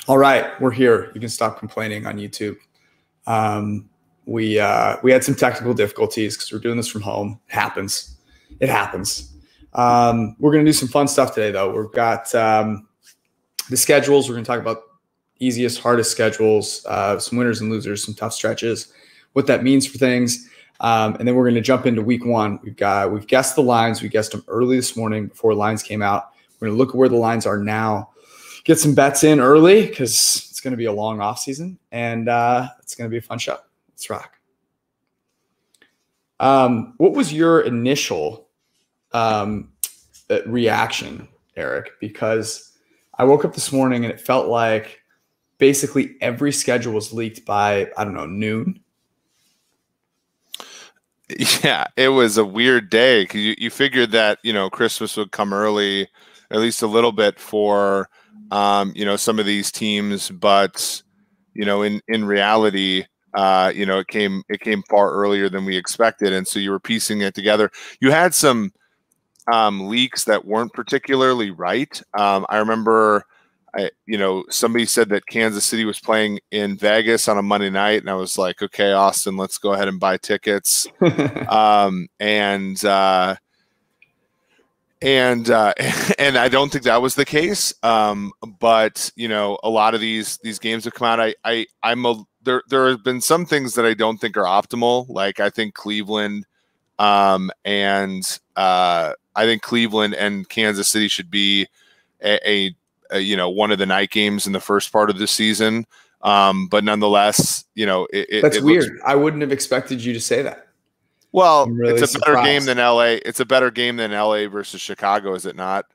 All right, we're here. You can stop complaining on YouTube. We had some technical difficulties because we're doing this from home. It happens. It happens. We're going to do some fun stuff today, though. We've got the schedules. We're going to talk about easiest, hardest schedules, some winners and losers, some tough stretches, what that means for things. And then we're going to jump into week one. We've guessed the lines. We guessed them early this morning before lines came out. We're going to look at where the lines are now. Get some bets in early because it's going to be a long off season, and it's going to be a fun show. Let's rock. What was your initial reaction, Eric? Because I woke up this morning and it felt like basically every schedule was leaked by, I don't know, noon. Yeah, it was a weird day because you figured that, Christmas would come early, at least a little bit for some of these teams, but in reality, it came far earlier than we expected, and so you were piecing it together. You had some leaks that weren't particularly right. I remember, somebody said that Kansas City was playing in Vegas on a Monday night, and I was like, okay, Austin, let's go ahead and buy tickets. And I don't think that was the case. But a lot of these games have come out. There have been some things that I don't think are optimal. Like I think Cleveland, and Kansas City should be a one of the night games in the first part of the season. But nonetheless, that's weird. I wouldn't have expected you to say that. Well, really it's a better game than LA. It's a better game than LA versus Chicago, is it not?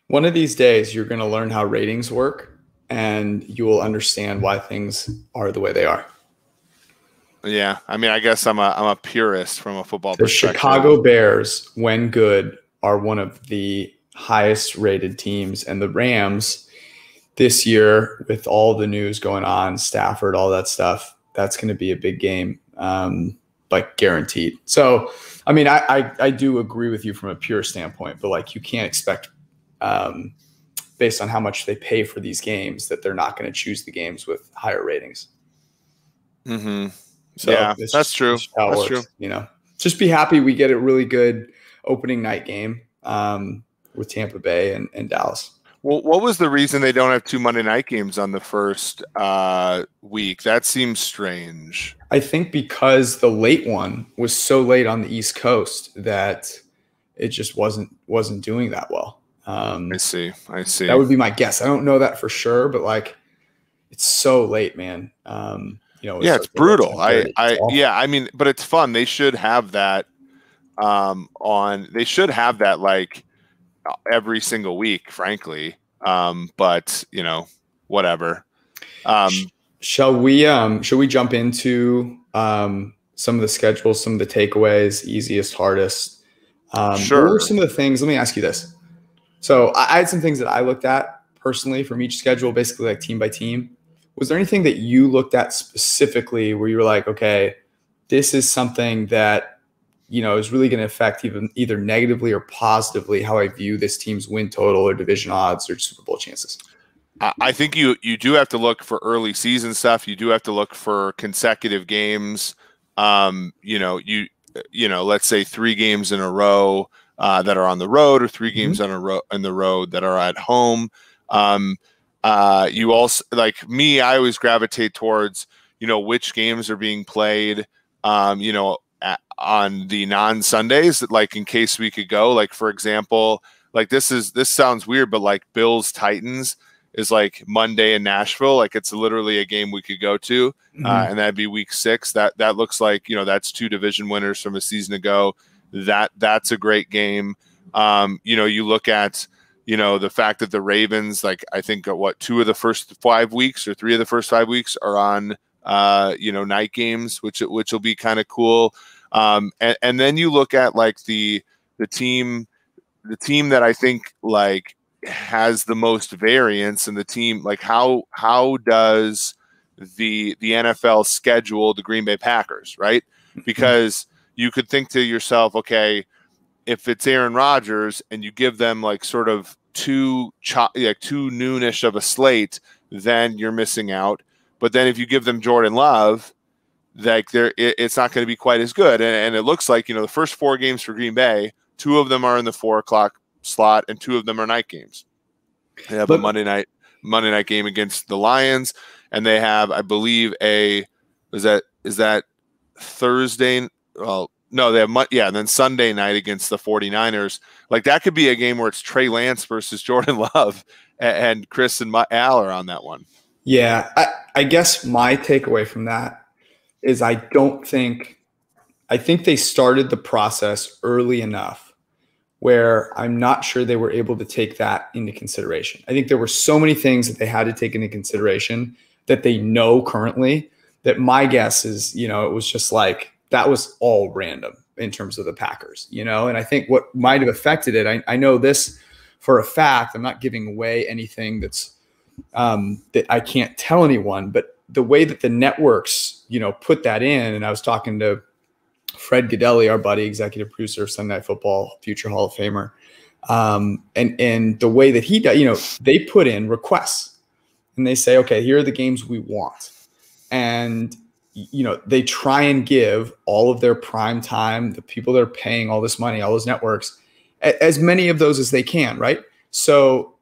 One of these days, you're going to learn how ratings work, and you will understand why things are the way they are. Yeah, I mean, I guess I'm a purist from a football perspective. The Chicago Bears, when good, are one of the highest rated teams, and the Rams this year, with all the news going on, Stafford, all that stuff, that's going to be a big game. Like guaranteed. So, I mean, I do agree with you from a pure standpoint, but like you can't expect, based on how much they pay for these games, that they're not going to choose the games with higher ratings. Mm-hmm. So yeah, that's true. That's true. Just be happy we get a really good opening night game with Tampa Bay and Dallas. Well, what was the reason they don't have two Monday night games on the first week? That seems strange. I think because the late one was so late on the East Coast that it just wasn't doing that well. I see. That would be my guess. I don't know that for sure, but like it's so late, man. It's brutal. I mean, but it's fun. They should have that they should have that like every single week, frankly. But whatever. Shall we jump into some of the schedules, some of the takeaways, easiest, hardest? Sure. What were some of the things? Let me ask you this. So I had some things that I looked at personally from each schedule, basically like team by team. Was there anything that you looked at specifically where you were like, okay, this is something that is really going to affect either negatively or positively how I view this team's win total or division odds or Super Bowl chances? I think you do have to look for early season stuff. You do have to look for consecutive games. Let's say 3 games in a row that are on the road, or 3 games on the road that are at home. You also, like me, I always gravitate towards which games are being played. On the non-Sundays, like in case we could go, like for example, like this sounds weird, but like Bills Titans is like Monday in Nashville. Like it's literally a game we could go to. And that'd be week 6. That looks like, that's 2 division winners from a season ago. That's a great game. You look at, the fact that the Ravens, like I think 2 of the first 5 weeks or 3 of the first 5 weeks are on, night games, which will be kind of cool. And then you look at like the team that I think like has the most variance, and the team, like how does the NFL schedule the Green Bay Packers, right? Because you could think to yourself, okay, if it's Aaron Rodgers and you give them like sort of like too noonish of a slate, then you're missing out. But then if you give them Jordan Love, like it's not going to be quite as good. And it looks like, the first 4 games for Green Bay, 2 of them are in the 4 o'clock slot and 2 of them are night games. They have a Monday night game against the Lions, and they have, I believe, is that Thursday? Well, no, they have and then Sunday night against the 49ers. Like, that could be a game where it's Trey Lance versus Jordan Love, and Chris and Al are on that one. Yeah, I guess my takeaway from that is I think they started the process early enough where I'm not sure they were able to take that into consideration. I think there were so many things that they had to take into consideration that they know currently, that my guess is, it was just like, that was all random in terms of the Packers, and I think what might have affected it, I know this for a fact, I'm not giving away anything that's that I can't tell anyone, but the way that the networks, put that in, and I was talking to Fred Godelli, our buddy, executive producer of Sunday Night Football, future Hall of Famer, and the way that he does, they put in requests and they say, okay, here are the games we want, and they try and give all of their prime time, the people that are paying all this money, all those networks, as many of those as they can, right? So,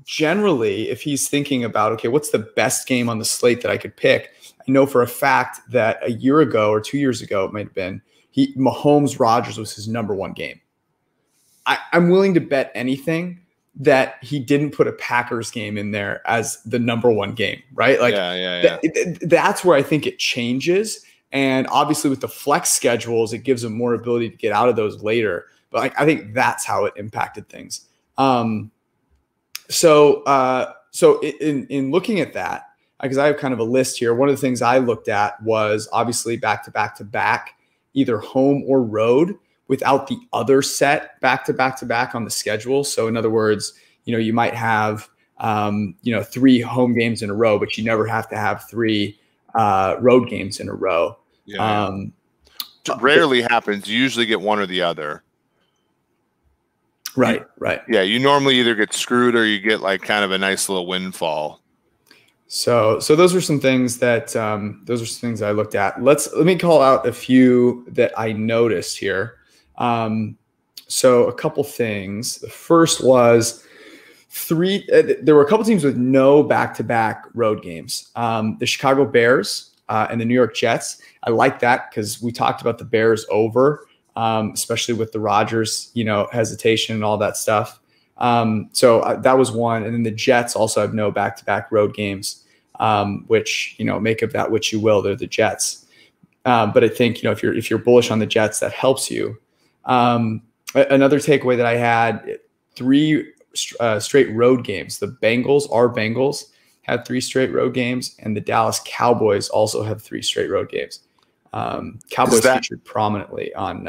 generally, if he's thinking about, okay, what's the best game on the slate that I could pick? I know for a fact that a year ago or 2 years ago, it might have been, Mahomes-Rodgers was his number 1 game. I'm willing to bet anything that he didn't put a Packers game in there as the number 1 game, right? Like, that's where I think it changes. And obviously with the flex schedules, it gives them more ability to get out of those later. But I think that's how it impacted things. So in looking at that, because I have kind of a list here, one of the things I looked at was obviously back, either home or road, without the other set back on the schedule. So in other words, you might have, 3 home games in a row, but you never have to have 3 road games in a row. Yeah. It rarely happens. You usually get one or the other. Right. Yeah, you normally either get screwed or you get like kind of a nice little windfall. So those are some things that I looked at. Let me call out a few that I noticed here. So a couple things. The first was there were a couple teams with no back-to-back road games. The Chicago Bears and the New York Jets. I like that because we talked about the Bears over, especially with the Rodgers, hesitation and all that stuff. So that was one. And then the Jets also have no back-to-back road games, which, make of that what you will. They're the Jets. But I think, if you're bullish on the Jets, that helps you. Another takeaway that I had, 3 straight road games. The our Bengals had 3 straight road games, and the Dallas Cowboys also have 3 straight road games. Cowboys featured prominently on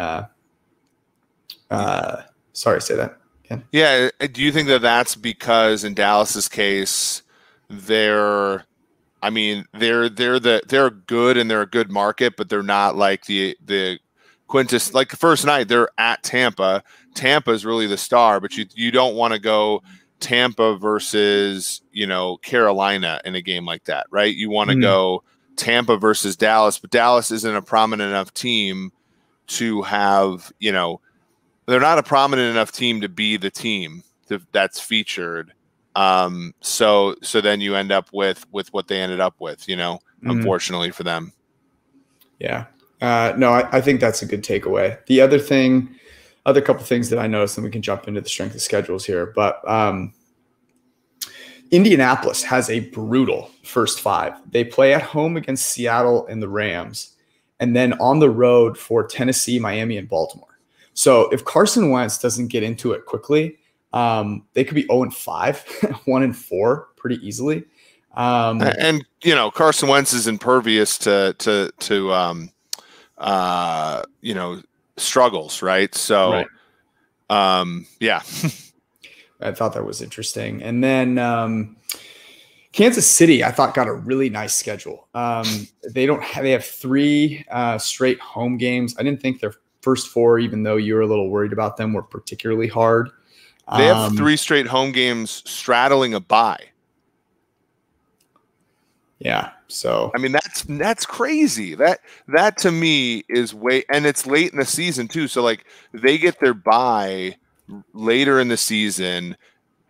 sorry, say that again. Yeah. Do you think that that's because in Dallas's case, they're good and they're a good market, but they're not like the Quintus, like the first night they're at Tampa. Tampa is really the star, but you don't want to go Tampa versus, Carolina in a game like that, right? You want to go Tampa versus Dallas, but Dallas isn't a prominent enough team to have, they're not a prominent enough team to be the team that's featured. So then you end up with what they ended up with, unfortunately for them. Yeah. No, I think that's a good takeaway. The other couple things that I noticed, and we can jump into the strength of schedules here, but Indianapolis has a brutal first 5. They play at home against Seattle and the Rams, and then on the road for Tennessee, Miami, and Baltimore. So if Carson Wentz doesn't get into it quickly, they could be 0-5, 1-4 pretty easily. And Carson Wentz is impervious to struggles, right? So, yeah. I thought that was interesting. And then Kansas City, I thought, got a really nice schedule. They have 3 straight home games. I didn't think their first 4, even though you were a little worried about them, were particularly hard. They have 3 straight home games straddling a bye. Yeah. So I mean, that's crazy. That to me is way, and it's late in the season too. So like they get their bye later in the season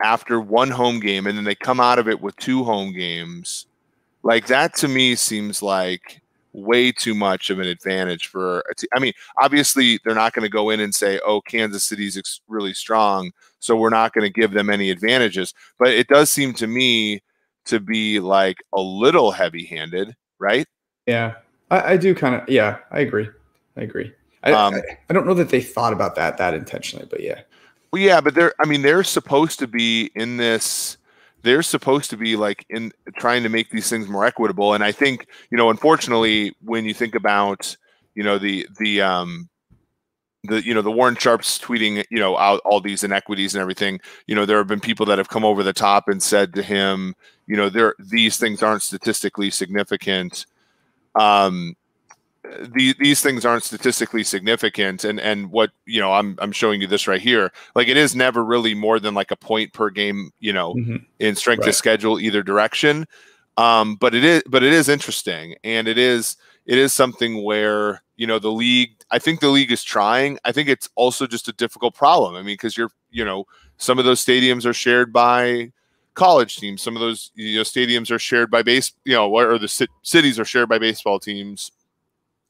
after 1 home game, and then they come out of it with 2 home games. Like that to me seems like way too much of an advantage for a team. I mean, obviously they're not going to go in and say, "Oh, Kansas City's really strong, so we're not going to give them any advantages." But it does seem to me to be like a little heavy-handed, right? yeah, I do kind of. Yeah, I agree. I don't know that they thought about that intentionally, but yeah. Well, yeah, but they're supposed to be in this. They're supposed to be like in trying to make these things more equitable. And I think, unfortunately, when you think about, the Warren Sharps tweeting, out all these inequities and everything, there have been people that have come over the top and said to him, these things aren't statistically significant. These things aren't statistically significant, and what I'm showing you this right here. Like it is never really more than like a point per game, in strength of schedule either direction. But it is interesting, and it is something where the league. I think the league is trying. I think it's also just a difficult problem. I mean, because some of those stadiums are shared by college teams. Some of those stadiums are shared by or the cities are shared by baseball teams,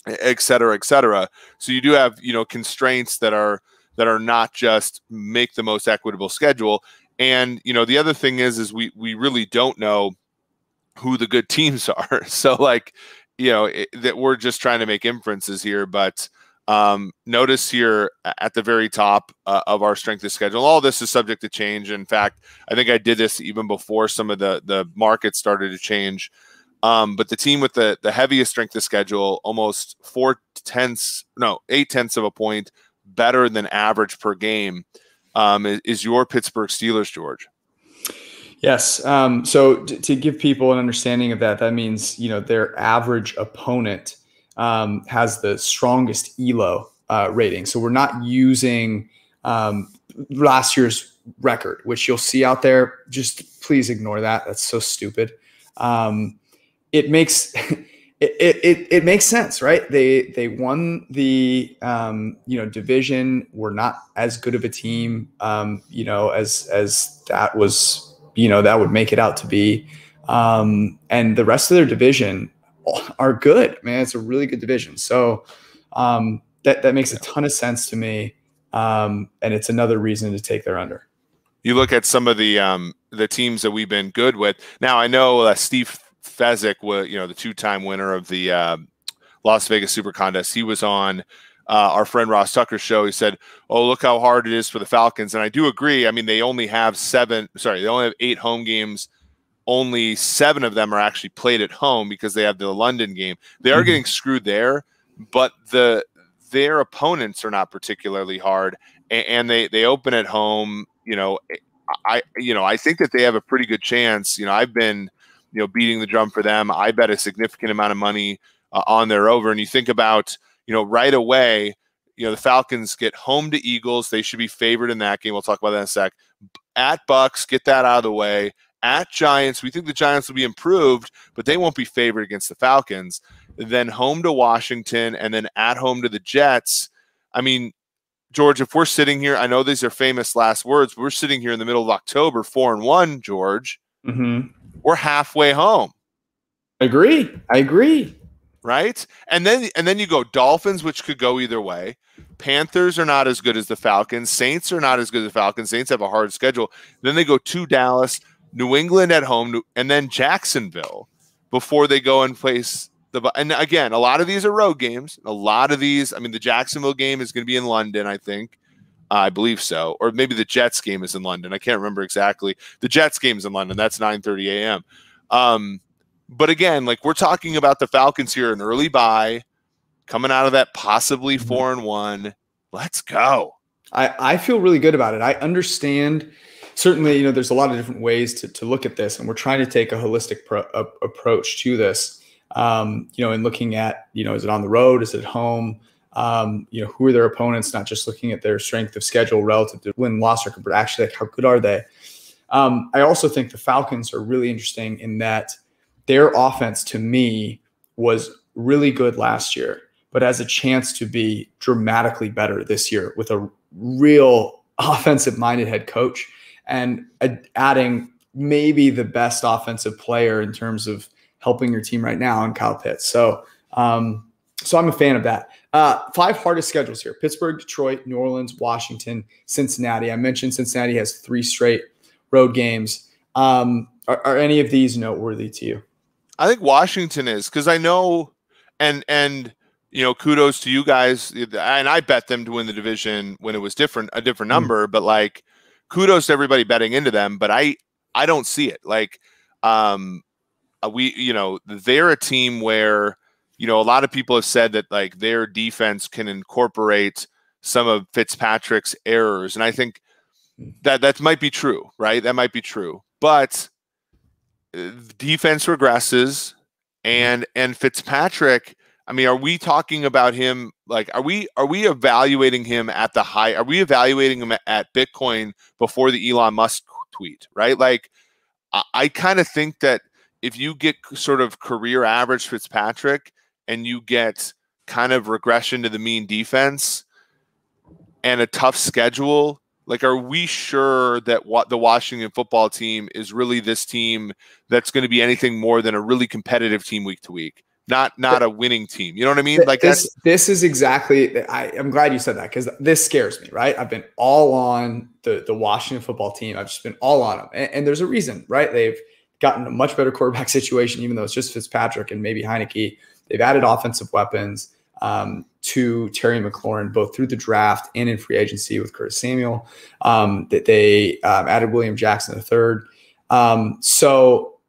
et cetera, et cetera. So you do have, constraints that are not just make the most equitable schedule. And, the other thing is we really don't know who the good teams are. So like, that we're just trying to make inferences here, but notice here at the very top of our strength of schedule, all this is subject to change. In fact, I think I did this even before some of the markets started to change. But the team with the heaviest strength of schedule, almost 0.8 of a point better than average per game, is your Pittsburgh Steelers, George. Yes. So to give people an understanding of that means, their average opponent has the strongest ELO rating. So we're not using last year's record, which you'll see out there. Just please ignore that. That's so stupid. It makes it makes sense, right? They won the division. We're not as good of a team, as that was, that would make it out to be. And the rest of their division are good, man. It's a really good division. So that makes a ton of sense to me. And it's another reason to take their under. You look at some of the teams that we've been good with. Now I know Steve Fezzik was, the 2-time winner of the Las Vegas Super Contest. He was on our friend Ross Tucker's show. He said, "Oh, look how hard it is for the Falcons." And I do agree. I mean, they only have 8 home games. Only 7 of them are actually played at home because they have the London game. They are getting screwed there, but their opponents are not particularly hard, and they open at home. I think that they have a pretty good chance. I've been beating the drum for them. I bet a significant amount of money on their over. And you think about, right away, the Falcons get home to Eagles. They should be favored in that game. We'll talk about that in a sec. At Bucks, get that out of the way. At Giants, we think the Giants will be improved, but they won't be favored against the Falcons. Then home to Washington, and then at home to the Jets. I mean, George, if we're sitting here, I know these are famous last words, but we're sitting here in the middle of October, 4-1, George. We're halfway home. I agree. Right? And then you go Dolphins, which could go either way. Panthers are not as good as the Falcons. Saints are not as good as the Falcons. Saints have a hard schedule. Then they go to Dallas, New England at home, and then Jacksonville before they go and face and again, a lot of these are road games. A lot of these, I mean, the Jacksonville game is going to be in London, I think. I believe so. Or maybe the Jets game is in London. I can't remember exactly. The Jets game's in London. That's 9:30 a.m. But again, like we're talking about the Falcons here, an early bye, coming out of that possibly 4-1. Let's go. I feel really good about it. I understand. Certainly, there's a lot of different ways to look at this, and we're trying to take a holistic approach to this. And looking at, is it on the road? Is it at home? Who are their opponents, not just looking at their strength of schedule relative to win-loss record, but actually like how good are they. I also think the Falcons are really interesting in that their offense to me was really good last year, but has a chance to be dramatically better this year with a real offensive-minded head coach and adding maybe the best offensive player in terms of helping your team right now in Kyle Pitts. So I'm a fan of that. 5 hardest schedules here: Pittsburgh, Detroit, New Orleans, Washington, Cincinnati. I mentioned Cincinnati has 3 straight road games. Are any of these noteworthy to you? I think Washington is, because I know, and kudos to you guys. And I bet them to win the division when it was a different number, but like kudos to everybody betting into them. But I don't see it. Like, they're a team where, a lot of people have said that like their defense can incorporate some of Fitzpatrick's errors. And I think that might be true, right? That might be true. But defense regresses, and Fitzpatrick, I mean, are we talking about him? Like, are we evaluating him at the high? Are we evaluating him at Bitcoin before the Elon Musk tweet, right? Like, I kind of think that if you get sort of career average Fitzpatrick and you get kind of regression to the mean defense and a tough schedule, like, are we sure that what the Washington football team is really this team that's going to be anything more than a really competitive team week to week? Not a winning team. You know what I mean? Like, this is exactly. I'm glad you said that, because this scares me. Right? I've been all on the Washington football team. I've just been all on them, and there's a reason, right? They've gotten a much better quarterback situation, even though it's just Fitzpatrick and maybe Heineke. They've added offensive weapons to Terry McLaurin, both through the draft and in free agency with Curtis Samuel. That they added William Jackson III. So,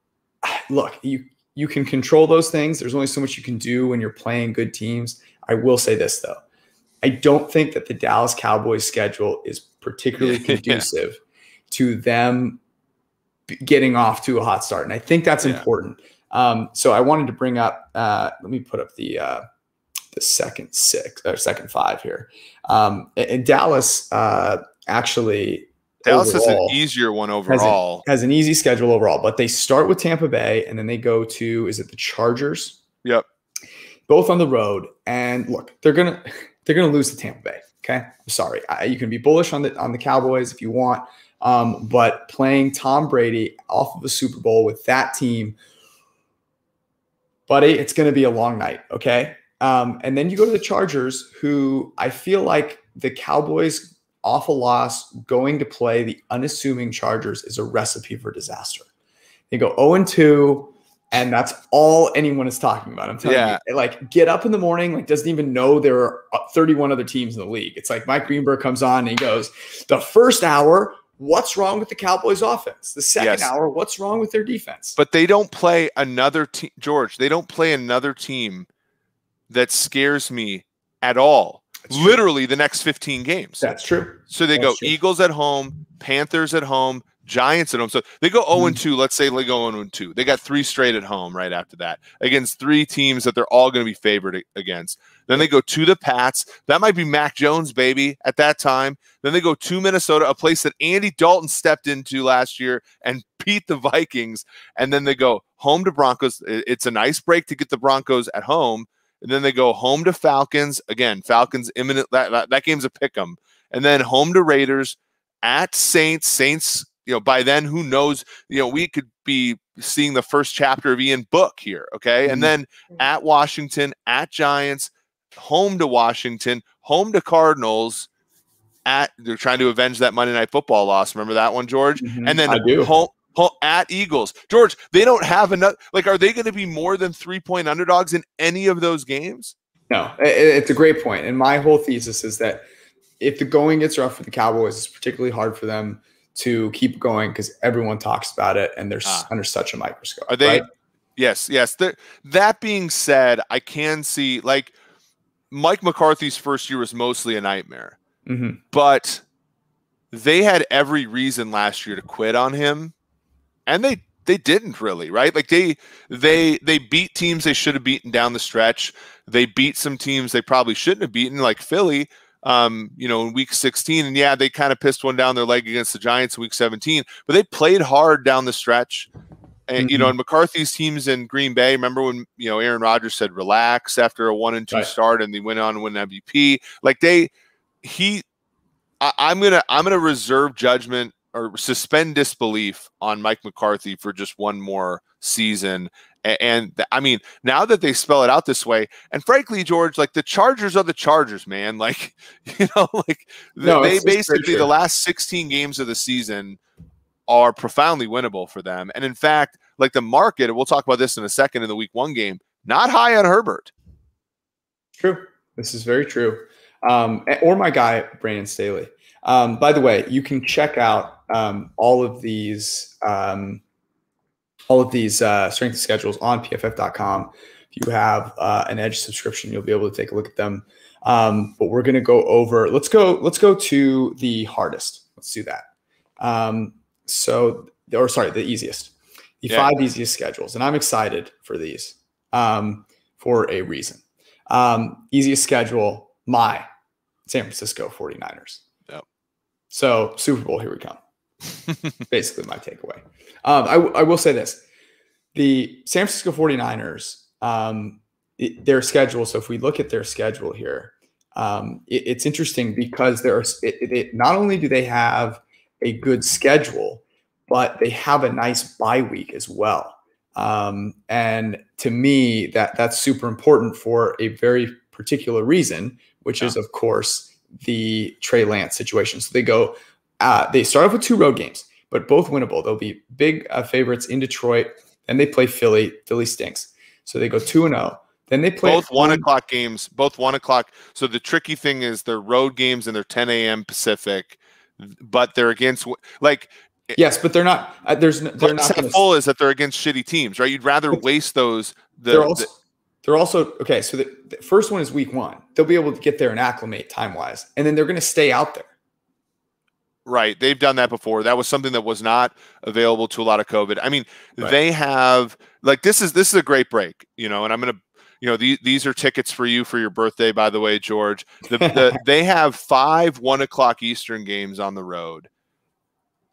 look, you can control those things. There's only so much you can do when you're playing good teams. I will say this, though. I don't think that the Dallas Cowboys schedule is particularly conducive to them getting off to a hot start. And I think that's important. So I wanted to bring up, let me put up the second 5 here. And Dallas actually – Dallas has an easier one overall. Has an easy schedule overall, but they start with Tampa Bay and then they go to, is it the Chargers? Yep. Both on the road. And look, they're gonna lose to Tampa Bay. Okay, I'm sorry. You can be bullish on the Cowboys if you want, but playing Tom Brady off of a Super Bowl with that team, buddy, it's going to be a long night. Okay, and then you go to the Chargers, who I feel like the Cowboys, off a loss, going to play the unassuming Chargers is a recipe for disaster. They go 0-2, and that's all anyone is talking about. I'm telling you, like, get up in the morning, like, doesn't even know there are 31 other teams in the league. It's like Mike Greenberg comes on and he goes, the first hour, what's wrong with the Cowboys offense? The second hour, what's wrong with their defense? But they don't play another team, George. They don't play another team that scares me at all. Literally the next 15 games. That's true. So they go Eagles at home, Panthers at home, Giants at home. So they go 0-2. Let's say they go 0-2. They got 3 straight at home right after that against 3 teams that they're all going to be favored against. Then they go to the Pats. That might be Mac Jones, baby, at that time. Then they go to Minnesota, a place that Andy Dalton stepped into last year and beat the Vikings. And then they go home to Broncos. It's a nice break to get the Broncos at home. And then they go home to Falcons. Again, Falcons imminent. That game's a pick 'em. And then home to Raiders, at Saints. Saints, by then, who knows? We could be seeing the first chapter of Ian Book here. Okay. And then at Washington, at Giants, home to Washington, home to Cardinals. They're trying to avenge that Monday Night Football loss. Remember that one, George? And then home at Eagles. George, they don't have enough. Like, are they going to be more than 3-point underdogs in any of those games? No, it's a great point. And my whole thesis is that if the going gets rough for the Cowboys, it's particularly hard for them to keep going because everyone talks about it and they're under such a microscope. Are they? Right? Yes. That being said, I can see, like, Mike McCarthy's first year was mostly a nightmare, but they had every reason last year to quit on him. And they didn't really, right? Like they beat teams they should have beaten down the stretch. They beat some teams they probably shouldn't have beaten, like Philly, in week 16. And yeah, they kind of pissed one down their leg against the Giants in week 17, but they played hard down the stretch. And, and McCarthy's teams in Green Bay, remember when, Aaron Rodgers said, relax after a 1-2 start, and they went on to win MVP. Like I'm going to reserve judgment or suspend disbelief on Mike McCarthy for just one more season. And I mean, now that they spell it out this way, and frankly, George, like the Chargers are the Chargers, man. Like, they basically the last 16 games of the season are profoundly winnable for them. And in fact, like the market, and we'll talk about this in a second in the week 1 game, not high on Herbert. True. This is very true. Or my guy, Brandon Staley. By the way, you can check out all of these strength of schedules on PFF.com. If you have an Edge subscription, you'll be able to take a look at them. But we're going to go over. Let's go to the hardest. Let's do that. The easiest. The 5 easiest schedules, and I'm excited for these for a reason. Easiest schedule, my San Francisco 49ers. Yep. So Super Bowl, here we come. Basically my takeaway. I will say this. The San Francisco 49ers, their schedule, so if we look at their schedule here, it's interesting because not only do they have a good schedule, but they have a nice bye week as well. And to me, that's super important for a very particular reason, which is, of course, the Trey Lance situation. So they start off with 2 road games, but both winnable. They'll be big favorites in Detroit. Then they play Philly. Philly stinks. So they go 2-0. Then they play both 1 o'clock games, both 1 o'clock. So the tricky thing is they're road games and they're 10 a.m. Pacific, but they're against yes, but they're not. They're not full is that they're against shitty teams, right? You'd rather waste those. They're also okay. So the first one is week 1. They'll be able to get there and acclimate time wise, and then they're going to stay out there. Right. They've done that before. That was something that was not available to a lot of COVID. I mean, they have this is a great break, and I'm going to, these are tickets for you for your birthday, by the way, George. They have 5 1 o'clock Eastern games on the road.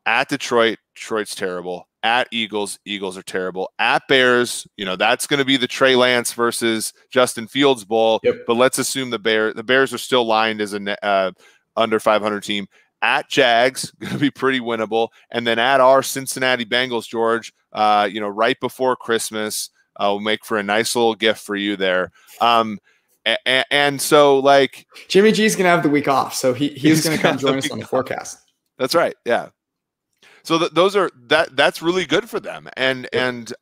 At Detroit, Detroit's terrible. At Eagles, Eagles are terrible. At Bears, that's going to be the Trey Lance versus Justin Fields Bowl. Yep. But let's assume the Bears are still lined as a under 500 team. At Jags, going to be pretty winnable. And then at our Cincinnati Bengals, George, right before Christmas, we'll make for a nice little gift for you there. And so, Jimmy G's going to have the week off, so he's going to come join us on the forecast. That's right. Yeah. So that's really good for them. And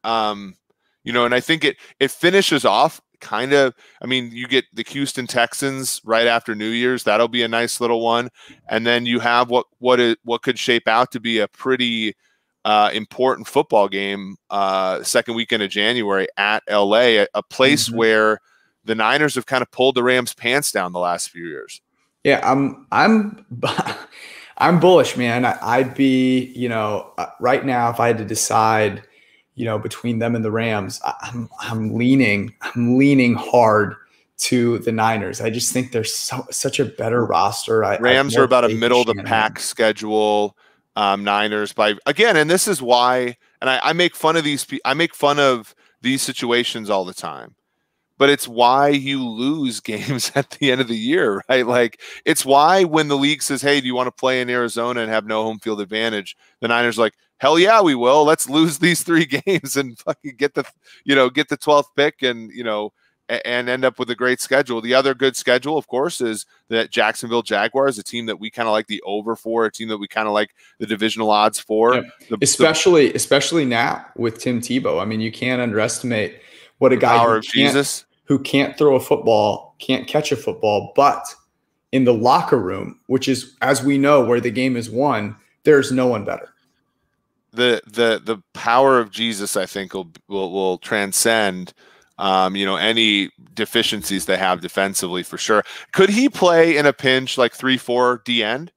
I think it finishes off kind of, you get the Houston Texans right after New Year's. That'll be a nice little one. And then you have what could shape out to be a pretty important football game, second weekend of January at LA, a place where the Niners have kind of pulled the Rams' pants down the last few years. Yeah, I'm bullish, man. I'd be, right now, if I had to decide, between them and the Rams, I'm leaning hard to the Niners. I just think they're such a better roster. Rams are about a middle of the pack schedule. Niners and this is why, and I make fun of these situations all the time. But it's why you lose games at the end of the year, right? It's why when the league says, hey, do you want to play in Arizona and have no home field advantage? The Niners are like, hell yeah, we will. Let's lose these 3 games and fucking get the 12th pick and end up with a great schedule. The other good schedule, of course, is that Jacksonville Jaguars, a team that we kind of like the over for, a team that we kind of like the divisional odds for. Yeah. Especially now with Tim Tebow. You can't underestimate what a guy who can't throw a football, can't catch a football, but in the locker room, which is, as we know, where the game is won, there's no one better. The power of Jesus, I think, will transcend any deficiencies they have defensively for sure. Could he play in a pinch like 3-4 D end?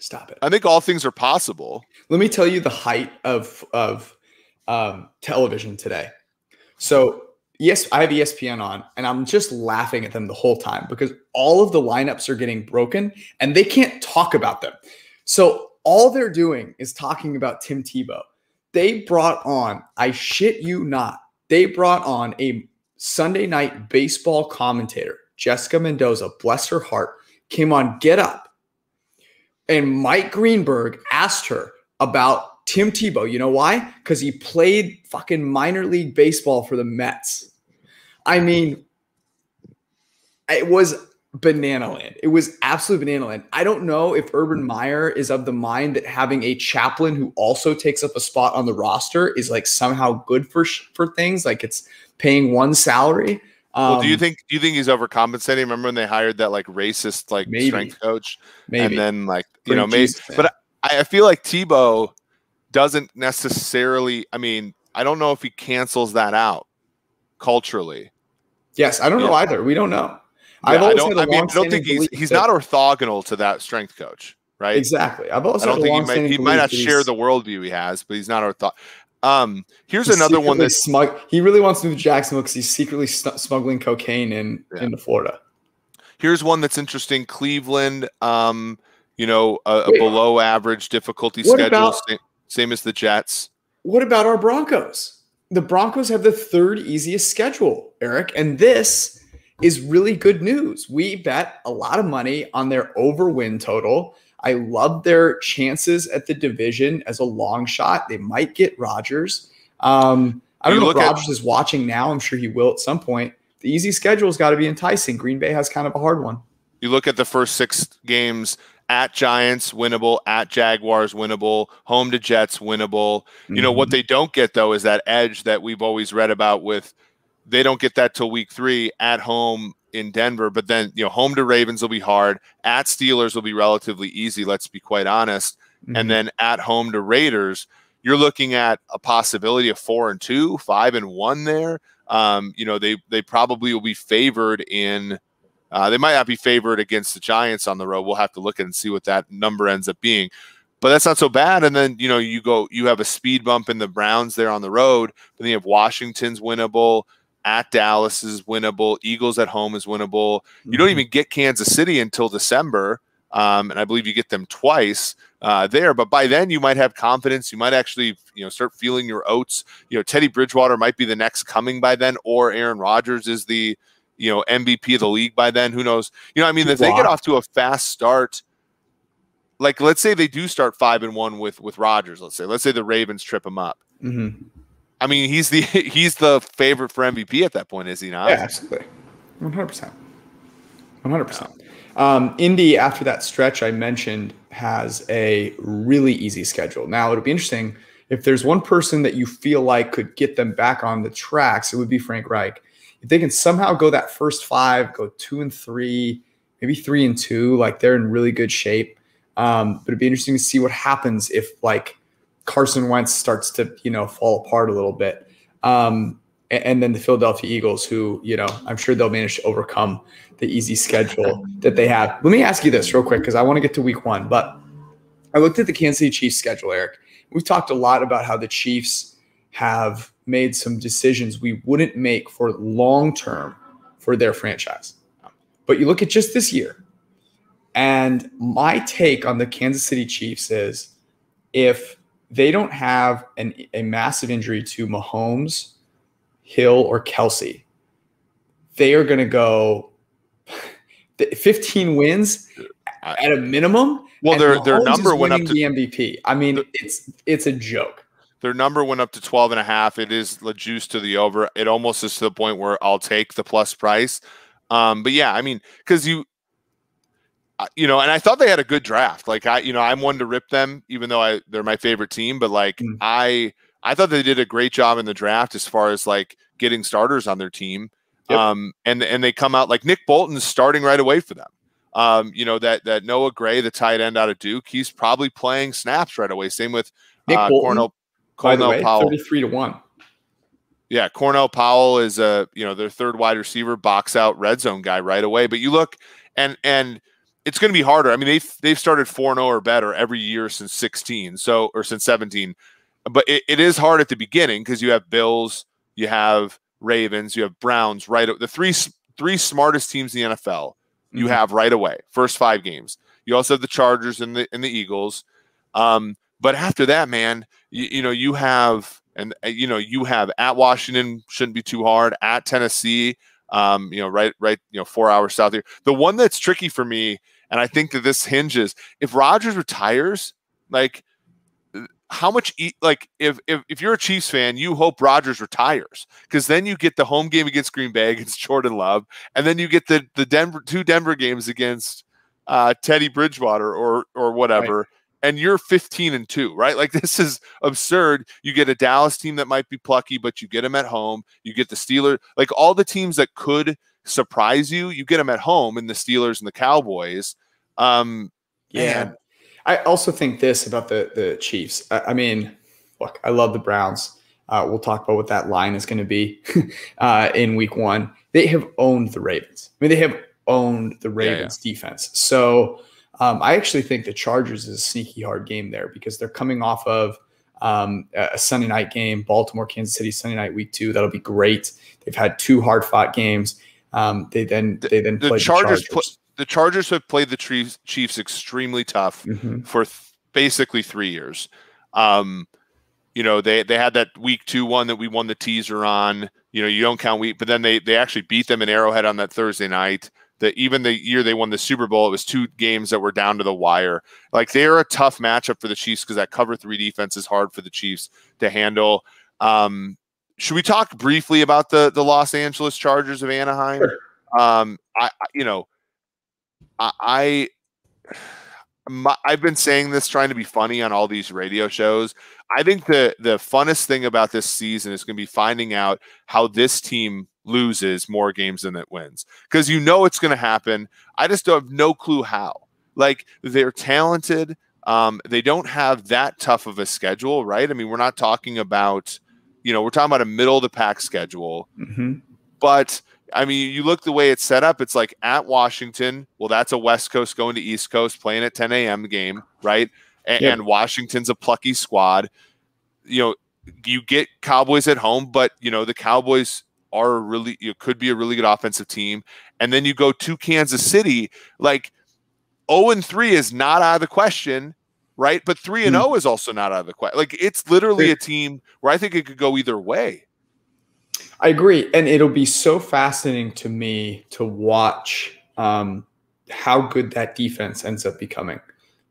Stop it. I think all things are possible. Let me tell you the height of television today. So yes, I have ESPN on, and I'm just laughing at them the whole time because all of the lineups are getting broken, and they can't talk about them. So all they're doing is talking about Tim Tebow. They brought on, I shit you not, they brought on a Sunday night baseball commentator, Jessica Mendoza, bless her heart, came on Get Up. And Mike Greenberg asked her about Tim Tebow. You know why? Because he played fucking minor league baseball for the Mets. I mean, it was banana land. It was absolute banana land. I don't know if Urban Meyer is of the mind that having a chaplain who also takes up a spot on the roster is like somehow good for things. Like it's paying one salary. Well, do you think he's overcompensating? Remember when they hired that like racist like strength coach? Maybe. And then like, you know, maybe, but I feel like Tebow doesn't necessarily, I mean, I don't know if he cancels that out culturally. Yes, I don't know either. We don't know. Yeah, I don't think he's not orthogonal to that strength coach, right? Exactly. I've also I don't think he might not share the worldview he has, but he's not here's another one that's smug. He really wants to move to Jacksonville because he's secretly smuggling cocaine into Florida. Here's one that's interesting. Cleveland, you know, a below average difficulty schedule, same as the Jets. What about our Broncos? The Broncos have the third easiest schedule, Eric, and this is really good news. We bet a lot of money on their over win total. I love their chances at the division as a long shot. They might get Rodgers. I don't know if Rodgers is watching now. I'm sure he will at some point. The easy schedule's got to be enticing. Green Bay has kind of a hard one. You look at the first 6 games: at Giants, winnable; at Jaguars, winnable; home to Jets, winnable. You know, what they don't get, though, is that edge that we've always read about with they don't get that till week 3 at home in Denver. But then, you know, home to Ravens will be hard. At Steelers will be relatively easy, let's be quite honest. And then at home to Raiders, you're looking at a possibility of 4-2, 5-1 there. You know, they probably will be favored in they might not be favored against the Giants on the road. We'll have to look at and see what that number ends up being. But that's not so bad. And then, you know, you have a speed bump in the Browns there on the road, but then you have Washington's winnable. At Dallas is winnable. Eagles at home is winnable. You don't even get Kansas City until December. And I believe you get them twice there. But by then you might have confidence. You might actually, you know, start feeling your oats. You know, Teddy Bridgewater might be the next coming by then, or Aaron Rodgers is the, you know, MVP of the league by then. Who knows? You know, I mean, if they get off to a fast start, like let's say they do start 5-1 with Rodgers. Let's say the Ravens trip him up. I mean, he's the favorite for MVP at that point, is he not? Yeah, absolutely, 100%, 100%. Indy, after that stretch I mentioned, has a really easy schedule. Now it'll be interesting if there's one person that you feel like could get them back on the tracks. It would be Frank Reich. If they can somehow go that first 5, go 2-3, maybe 3-2, like they're in really good shape. But it'd be interesting to see what happens if like Carson Wentz starts to, you know, fall apart a little bit. And then the Philadelphia Eagles, who, you know, I'm sure they'll manage to overcome the easy schedule that they have. Let me ask you this real quick, because I want to get to week 1. But I looked at the Kansas City Chiefs schedule, Eric. We've talked a lot about how the Chiefs have made some decisions we wouldn't make for long term for their franchise. But you look at just this year, and my take on the Kansas City Chiefs is if they don't have a massive injury to Mahomes, Hill, or Kelsey, they are going to go 15 wins at a minimum. Well, their number went up to the MVP. I mean, it's a joke. Their number went up to 12.5. It is juice to the over. It almost is to the point where I'll take the plus price. But yeah, I mean, because you know, and I thought they had a good draft. Like I'm one to rip them, even though they're my favorite team. But like I thought they did a great job in the draft as far as like getting starters on their team. Yep. And they come out like Nick Bolton's starting right away for them. You know, that Noah Gray, the tight end out of Duke, he's probably playing snaps right away. Same with Nick Bolton, Cornell Powell, 33-1. Yeah, Cornell Powell is their third wide receiver, box out red zone guy right away. But you look and it's going to be harder. I mean, they've started 4-0 or better every year since 16, or since 17. But it is hard at the beginning because you have Bills, you have Ravens, you have Browns, right? The three smartest teams in the NFL you have right away, first 5 games. You also have the Chargers and the Eagles. But after that, man, you have at Washington, shouldn't be too hard, at Tennessee, right, 4 hours south here. The one that's tricky for me, and I think that this hinges, if Rodgers retires, like, how much, if you're a Chiefs fan, you hope Rodgers retires, because then you get the home game against Green Bay against Jordan Love, and then you get the two Denver games against Teddy Bridgewater or whatever. Right. And you're 15-2, right? Like, this is absurd. You get a Dallas team that might be plucky, but you get them at home. You get the Steelers, like all the teams that could surprise you, you get them at home in the Steelers and the Cowboys. Man. I also think this about the Chiefs. I mean, look, I love the Browns. We'll talk about what that line is going to be in week 1. They have owned the Ravens. I mean, they have owned the Ravens defense. So I actually think the Chargers is a sneaky hard game there, because they're coming off of a Sunday night game, Baltimore, Kansas City, Sunday night, week 2. That'll be great. They've had 2 hard fought games. They then play the Chargers. The Chargers have played the Chiefs extremely tough for basically 3 years. They had that week 2 one that we won the teaser on. You don't count week, but then they actually beat them in Arrowhead on that Thursday night. Even the year they won the Super Bowl, it was 2 games that were down to the wire. Like, they're a tough matchup for the Chiefs, because that cover 3 defense is hard for the Chiefs to handle. Should we talk briefly about the Los Angeles Chargers of Anaheim? Sure. I've been saying this, trying to be funny on all these radio shows. I think the funnest thing about this season is going to be finding out how this team loses more games than it wins, because it's going to happen. I just don't have no clue how. Like, they're talented. They don't have that tough of a schedule, right? I mean, we're not talking about, we're talking about a middle of the pack schedule, but I mean, you look the way it's set up, it's like at Washington. Well, that's a West Coast going to East Coast, playing at 10 a.m. game, right? And Washington's a plucky squad. You get Cowboys at home, but, the Cowboys are could be a really good offensive team. And then you go to Kansas City, like 0-3 is not out of the question, right? But 3-0 is also not out of the question. Like, it's literally a team where I think it could go either way. I agree. And it'll be so fascinating to me to watch how good that defense ends up becoming,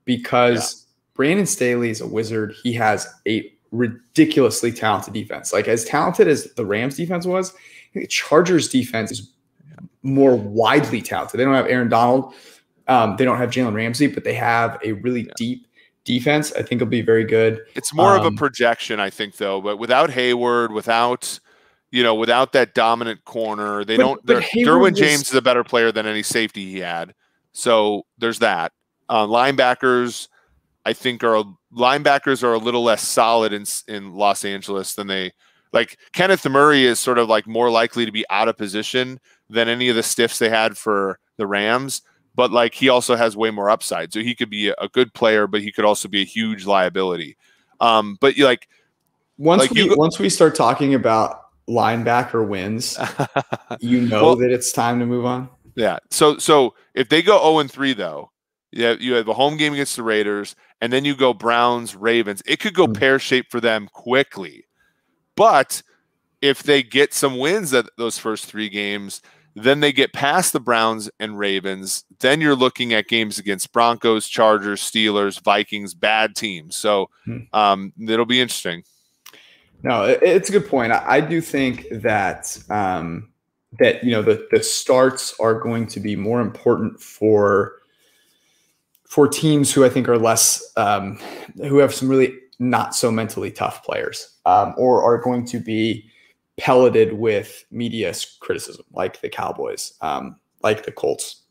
because Brandon Staley is a wizard. He has a ridiculously talented defense. Like, as talented as the Rams defense was, the Chargers defense is more widely talented. They don't have Aaron Donald. They don't have Jalen Ramsey, but they have a really deep defense. I think it'll be very good. It's more of a projection, I think, though, but without Hayward, without that dominant corner, Derwin James is a better player than any safety he had. So there's that. Linebackers, I think, are a little less solid in Los Angeles than they like. Kenneth Murray is sort of like more likely to be out of position than any of the stiffs they had for the Rams, but like, he also has way more upside. So he could be a good player, but he could also be a huge liability. But once we start talking about linebacker wins, that it's time to move on. Yeah. So if they go 0-3 though, you have a home game against the Raiders, and then you go Browns, Ravens. It could go pear-shaped for them quickly. But if they get some wins at those first 3 games, then they get past the Browns and Ravens. Then you're looking at games against Broncos, Chargers, Steelers, Vikings, bad teams. So it'll be interesting. No, it's a good point. I do think that the starts are going to be more important for teams who I think are less who have some really not so mentally tough players, or are going to be pelleted with media criticism, like the Cowboys, like the Colts.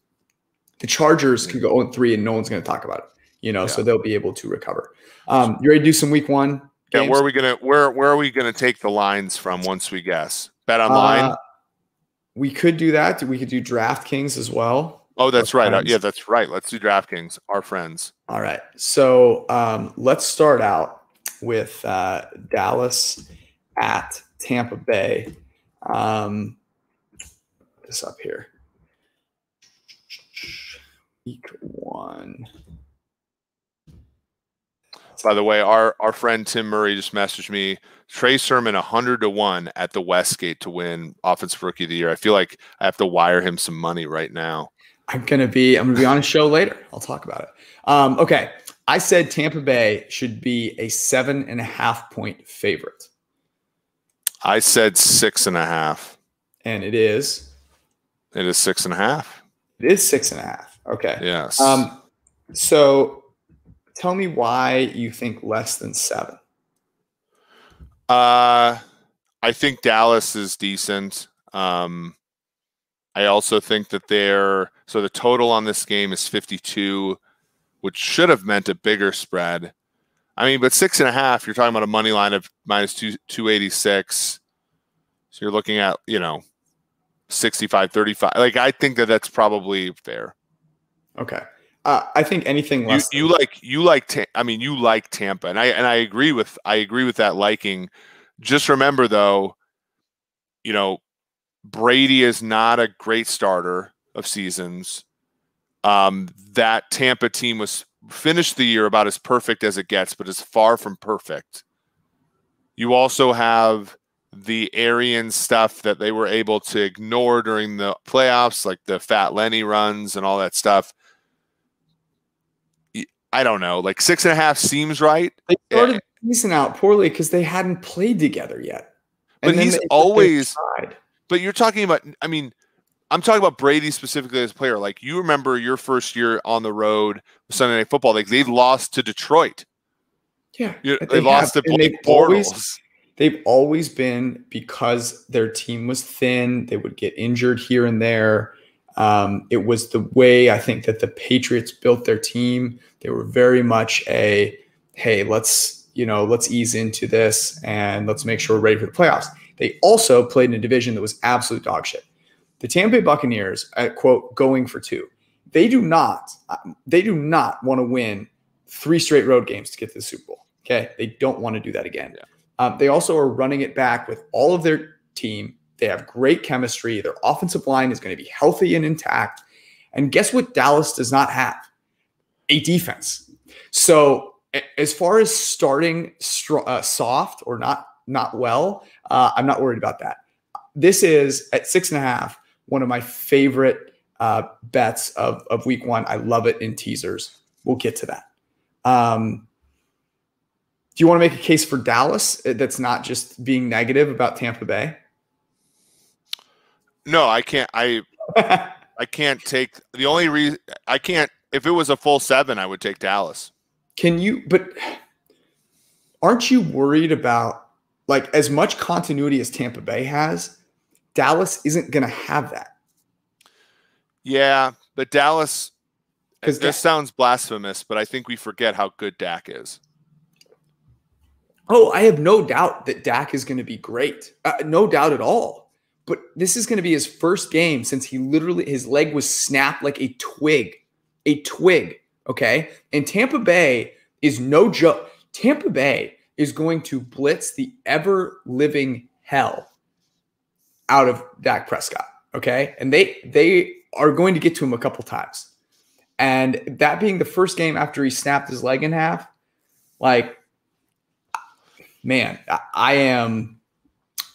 The Chargers could go 0-3 and no one's going to talk about it, so they'll be able to recover. You ready to do some week 1? Yeah, where are we gonna take the lines from once we guess? Bet online. We could do that. We could do DraftKings as well. Oh, that's right. Friends. Yeah, that's right. Let's do DraftKings. Our friends. All right. So let's start out with Dallas at Tampa Bay. This up here. Week 1. By the way, our friend Tim Murray just messaged me. Trey Sermon 100-1 at the Westgate to win Offensive Rookie of the Year. I feel like I have to wire him some money right now. I'm gonna be on a show later. I'll talk about it. Okay. I said Tampa Bay should be a 7.5 point favorite. I said 6.5. And it is? It is 6.5. It is 6.5. Okay. Yes. So tell me why you think less than 7. I think Dallas is decent. I also think that so the total on this game is 52, which should have meant a bigger spread. I mean, but 6.5, you're talking about a money line of minus 286. So you're looking at, 65-35. Like, I think that's probably fair. Okay. I think anything less. You like Tampa, and I agree with that liking. Just remember though, Brady is not a great starter of seasons. That Tampa team finished the year about as perfect as it gets, but is far from perfect. You also have the Arians stuff that they were able to ignore during the playoffs, like the Fat Lenny runs and all that stuff. I don't know. Like 6.5 seems right. They started the season out poorly because they hadn't played together yet. But he's always. But you're talking about. I mean, I'm talking about Brady specifically as a player. Like, you remember your first year on the road with Sunday Night Football. Like, they lost to Detroit. Yeah, they lost to Blake Bortles. They've always been, because their team was thin. They would get injured here and there. It was the way I think that the Patriots built their team. They were very much hey, let's ease into this and let's make sure we're ready for the playoffs. They also played in a division that was absolute dog shit. The Tampa Bay Buccaneers, quote, going for 2. They do not want to win 3 straight road games to get to the Super Bowl. Okay. They don't want to do that again. Yeah. They also are running it back with all of their team. They have great chemistry. Their offensive line is going to be healthy and intact. And guess what Dallas does not have? A defense. So as far as starting soft or not well, I'm not worried about that. This is at 6.5, one of my favorite bets of week 1. I love it in teasers. We'll get to that. Do you want to make a case for Dallas that's not just being negative about Tampa Bay? No, I can't. I can't take the only reason I can't. If it was a full 7, I would take Dallas. Can you? But aren't you worried about, like, as much continuity as Tampa Bay has? Dallas isn't going to have that. Yeah, but Dallas. Because this sounds blasphemous, but I think we forget how good Dak is. Oh, I have no doubt that Dak is going to be great. No doubt at all. But this is going to be his first game since his leg was snapped like a twig. A twig, okay? And Tampa Bay is no joke. Tampa Bay is going to blitz the ever-living hell out of Dak Prescott, okay? And they are going to get to him a couple times. And that being the first game after he snapped his leg in half, like, man, I'm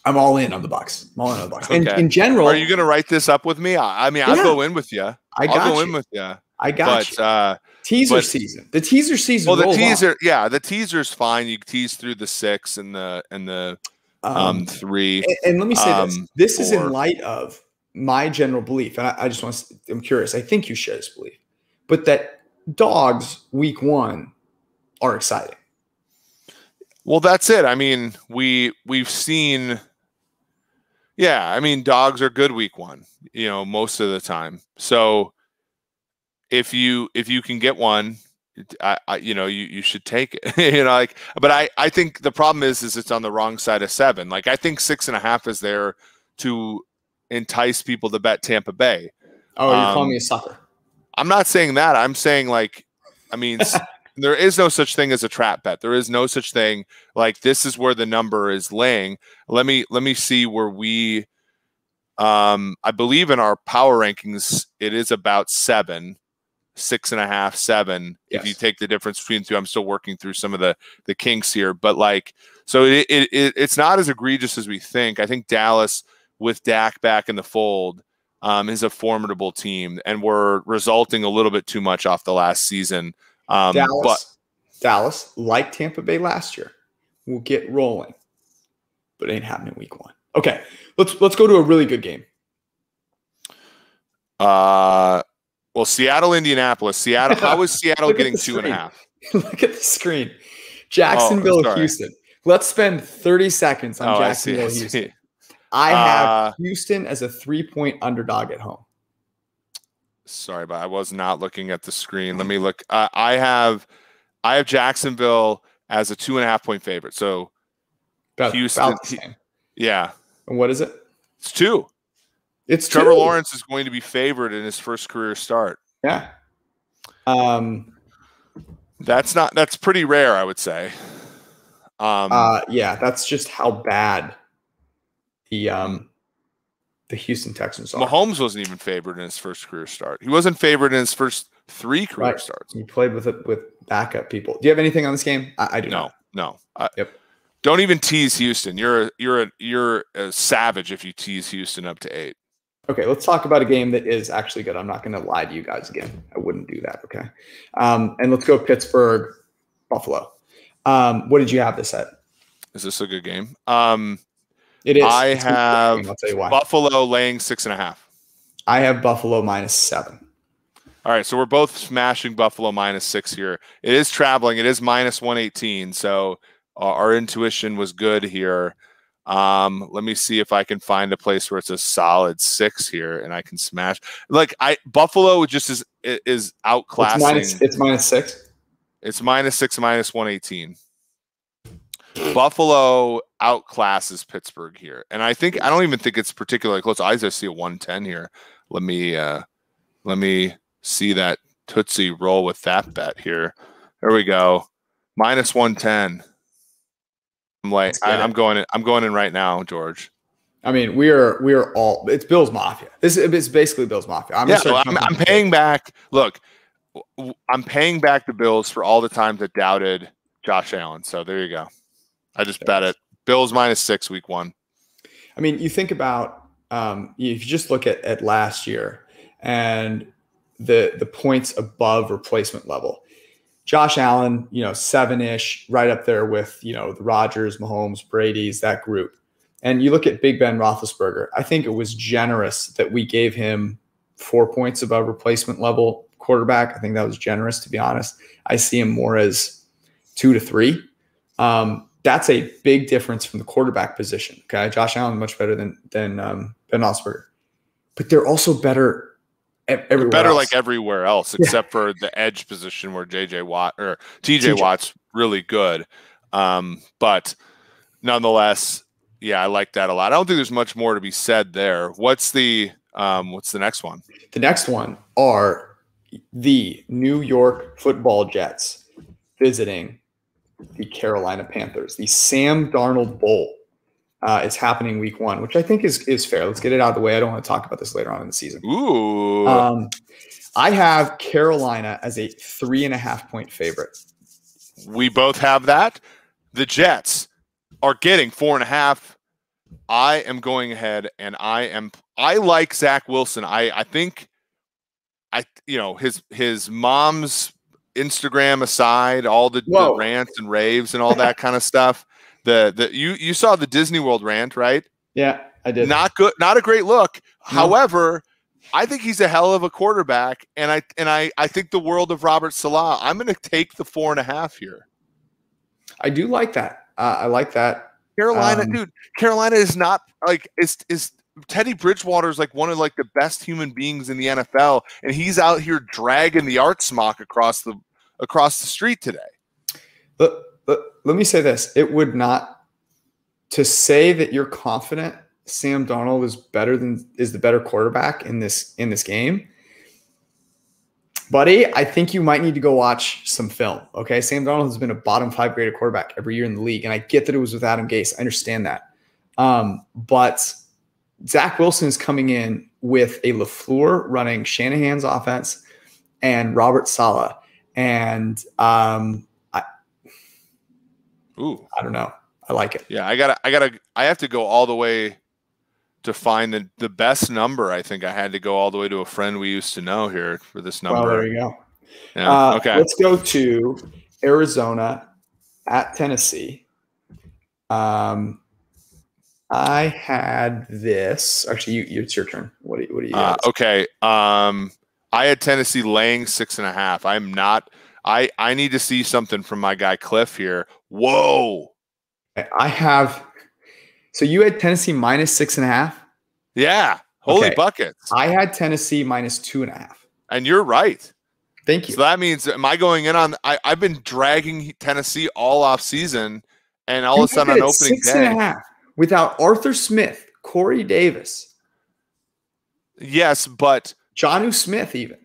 all in on the Bucs. I'm all in on the Bucs. Okay. And in general, are you going to write this up with me? I mean, I'll go in with you. I'll go in with you. I got you. Teaser season. The teaser season. Well, the teaser, the teaser's fine. You tease through the 6 and the 3. And let me say this. This 4. Is in light of my general belief, and I'm curious. I think you share this belief, but that dogs week 1 are exciting. Well, that's it. I mean, we've seen. Yeah, I mean, dogs are good week 1. Most of the time. So if you can get one, you should take it. But I think the problem is it's on the wrong side of 7. Like, I think 6.5 is there to entice people to bet Tampa Bay. Oh, you're calling me a sucker. I'm not saying that. I'm saying like, I mean, there is no such thing as a trap bet. There is no such thing like this is where the number is laying. Let me see where we. I believe in our power rankings, it is about 7, 6.5, 7. Yes. If you take the difference between the two, I'm still working through some of the kinks here, but like, so it's not as egregious as we think. I think Dallas with Dak back in the fold is a formidable team, and we're resulting a little bit too much off the last season. Dallas, like Tampa Bay last year, will get rolling, but it ain't happening week 1. Okay, let's go to a really good game. Well, Seattle, Indianapolis. Seattle. How is Seattle getting 2.5? Look at the screen. Jacksonville, Houston. Let's spend 30 seconds on Jacksonville, Houston. I have Houston as a 3-point underdog at home. Sorry, but I was not looking at the screen. Let me look. I have Jacksonville as a 2.5-point favorite. So Houston. Yeah. And what is it? It's 2. It's Trevor 2. Lawrence is going to be favored in his first career start. Yeah. That's pretty rare, I would say. Yeah, that's just how bad the Houston Texans are. Mahomes wasn't even favored in his first career start. He wasn't favored in his first 3 career starts. He played with backup people. Do you have anything on this game? I do not. No. Yep. Don't even tease Houston. You're a savage if you tease Houston up to 8. Okay, let's talk about a game that is actually good. I'm not going to lie to you guys again. I wouldn't do that. Okay, and let's go Pittsburgh, Buffalo. What did you have this at? Is this a good game? It is. I have I'll tell you why. Buffalo laying 6.5. I have Buffalo -7. All right, so we're both smashing Buffalo -6 here. It is traveling. It is -118. So our intuition was good here. Let me see if I can find a place where it's a solid 6 here and I can smash. Like Buffalo just is outclassing. It's -6. It's -6, -118. Buffalo outclasses Pittsburgh here, and I don't even think it's particularly close. I just see a 110 here. Let me see that Tootsie roll with that bet here. There we go, -110. I'm going in right now, George. I mean, we are all. It's Bills Mafia. It's basically Bills Mafia. I'm paying back. Look, I'm paying back the Bills for all the times that doubted Josh Allen. So there you go. I just bet it. Bills -6 week 1. I mean, you think about if you just look at last year and the points above replacement level. Josh Allen, 7-ish, right up there with the Rodgers, Mahomes, Brady's, that group. And you look at Big Ben Roethlisberger. I think it was generous that we gave him 4 points above replacement level quarterback. I think that was generous, to be honest. I see him more as 2 to 3. That's a big difference from the quarterback position. Okay, Josh Allen much better than Ben Roethlisberger, but they're also better everywhere. Better else. Like everywhere else, except for the edge position where TJ Watt's really good. But nonetheless, yeah, I like that a lot. I don't think there's much more to be said there. What's the next one? The next one are the New York Football Jets visiting the Carolina Panthers. The Sam Darnold Bowl is happening week 1, which I think is fair. Let's get it out of the way. I don't want to talk about this later on in the season. Ooh. I have Carolina as a 3.5-point favorite. We both have that. The Jets are getting 4.5. I am going ahead and I like Zach Wilson. I think his mom's Instagram aside, all the rants and raves and all that kind of stuff. You saw the Disney World rant, right? Yeah, I did. Not good, not a great look. No. However, I think he's a hell of a quarterback, and I think the world of Robert Salah. I'm going to take the 4.5 here. I do like that. I like that. Carolina, dude. Carolina is not like is Teddy Bridgewater is like one of like the best human beings in the NFL, and he's out here dragging the art smock across the street today. Let me say this: it would not to say that you're confident Sam Darnold is the better quarterback in this game. Buddy, I think you might need to go watch some film. Okay. Sam Darnold has been a bottom 5 graded quarterback every year in the league. And I get that it was with Adam Gase. I understand that. But Zach Wilson is coming in with a LaFleur running Shanahan's offense and Robert Saleh. And I don't know. I like it. Yeah, I have to go all the way to find the best number. I think I had to go all the way to a friend we used to know here for this number. Well, there you go. Yeah. Okay. Let's go to Arizona at Tennessee. I had this. Actually, it's your turn. What do you? Okay. I had Tennessee laying 6.5. I'm not. I need to see something from my guy Cliff here. Whoa. I have. So you had Tennessee minus 6.5. Yeah. Holy buckets. I had Tennessee minus 2.5. And you're right. Thank you. So that means, am I going in on? I've been dragging Tennessee all off season, and all of a sudden on opening day, 6.5 without Arthur Smith, Corey Davis. Yes, but Jonnu Smith even.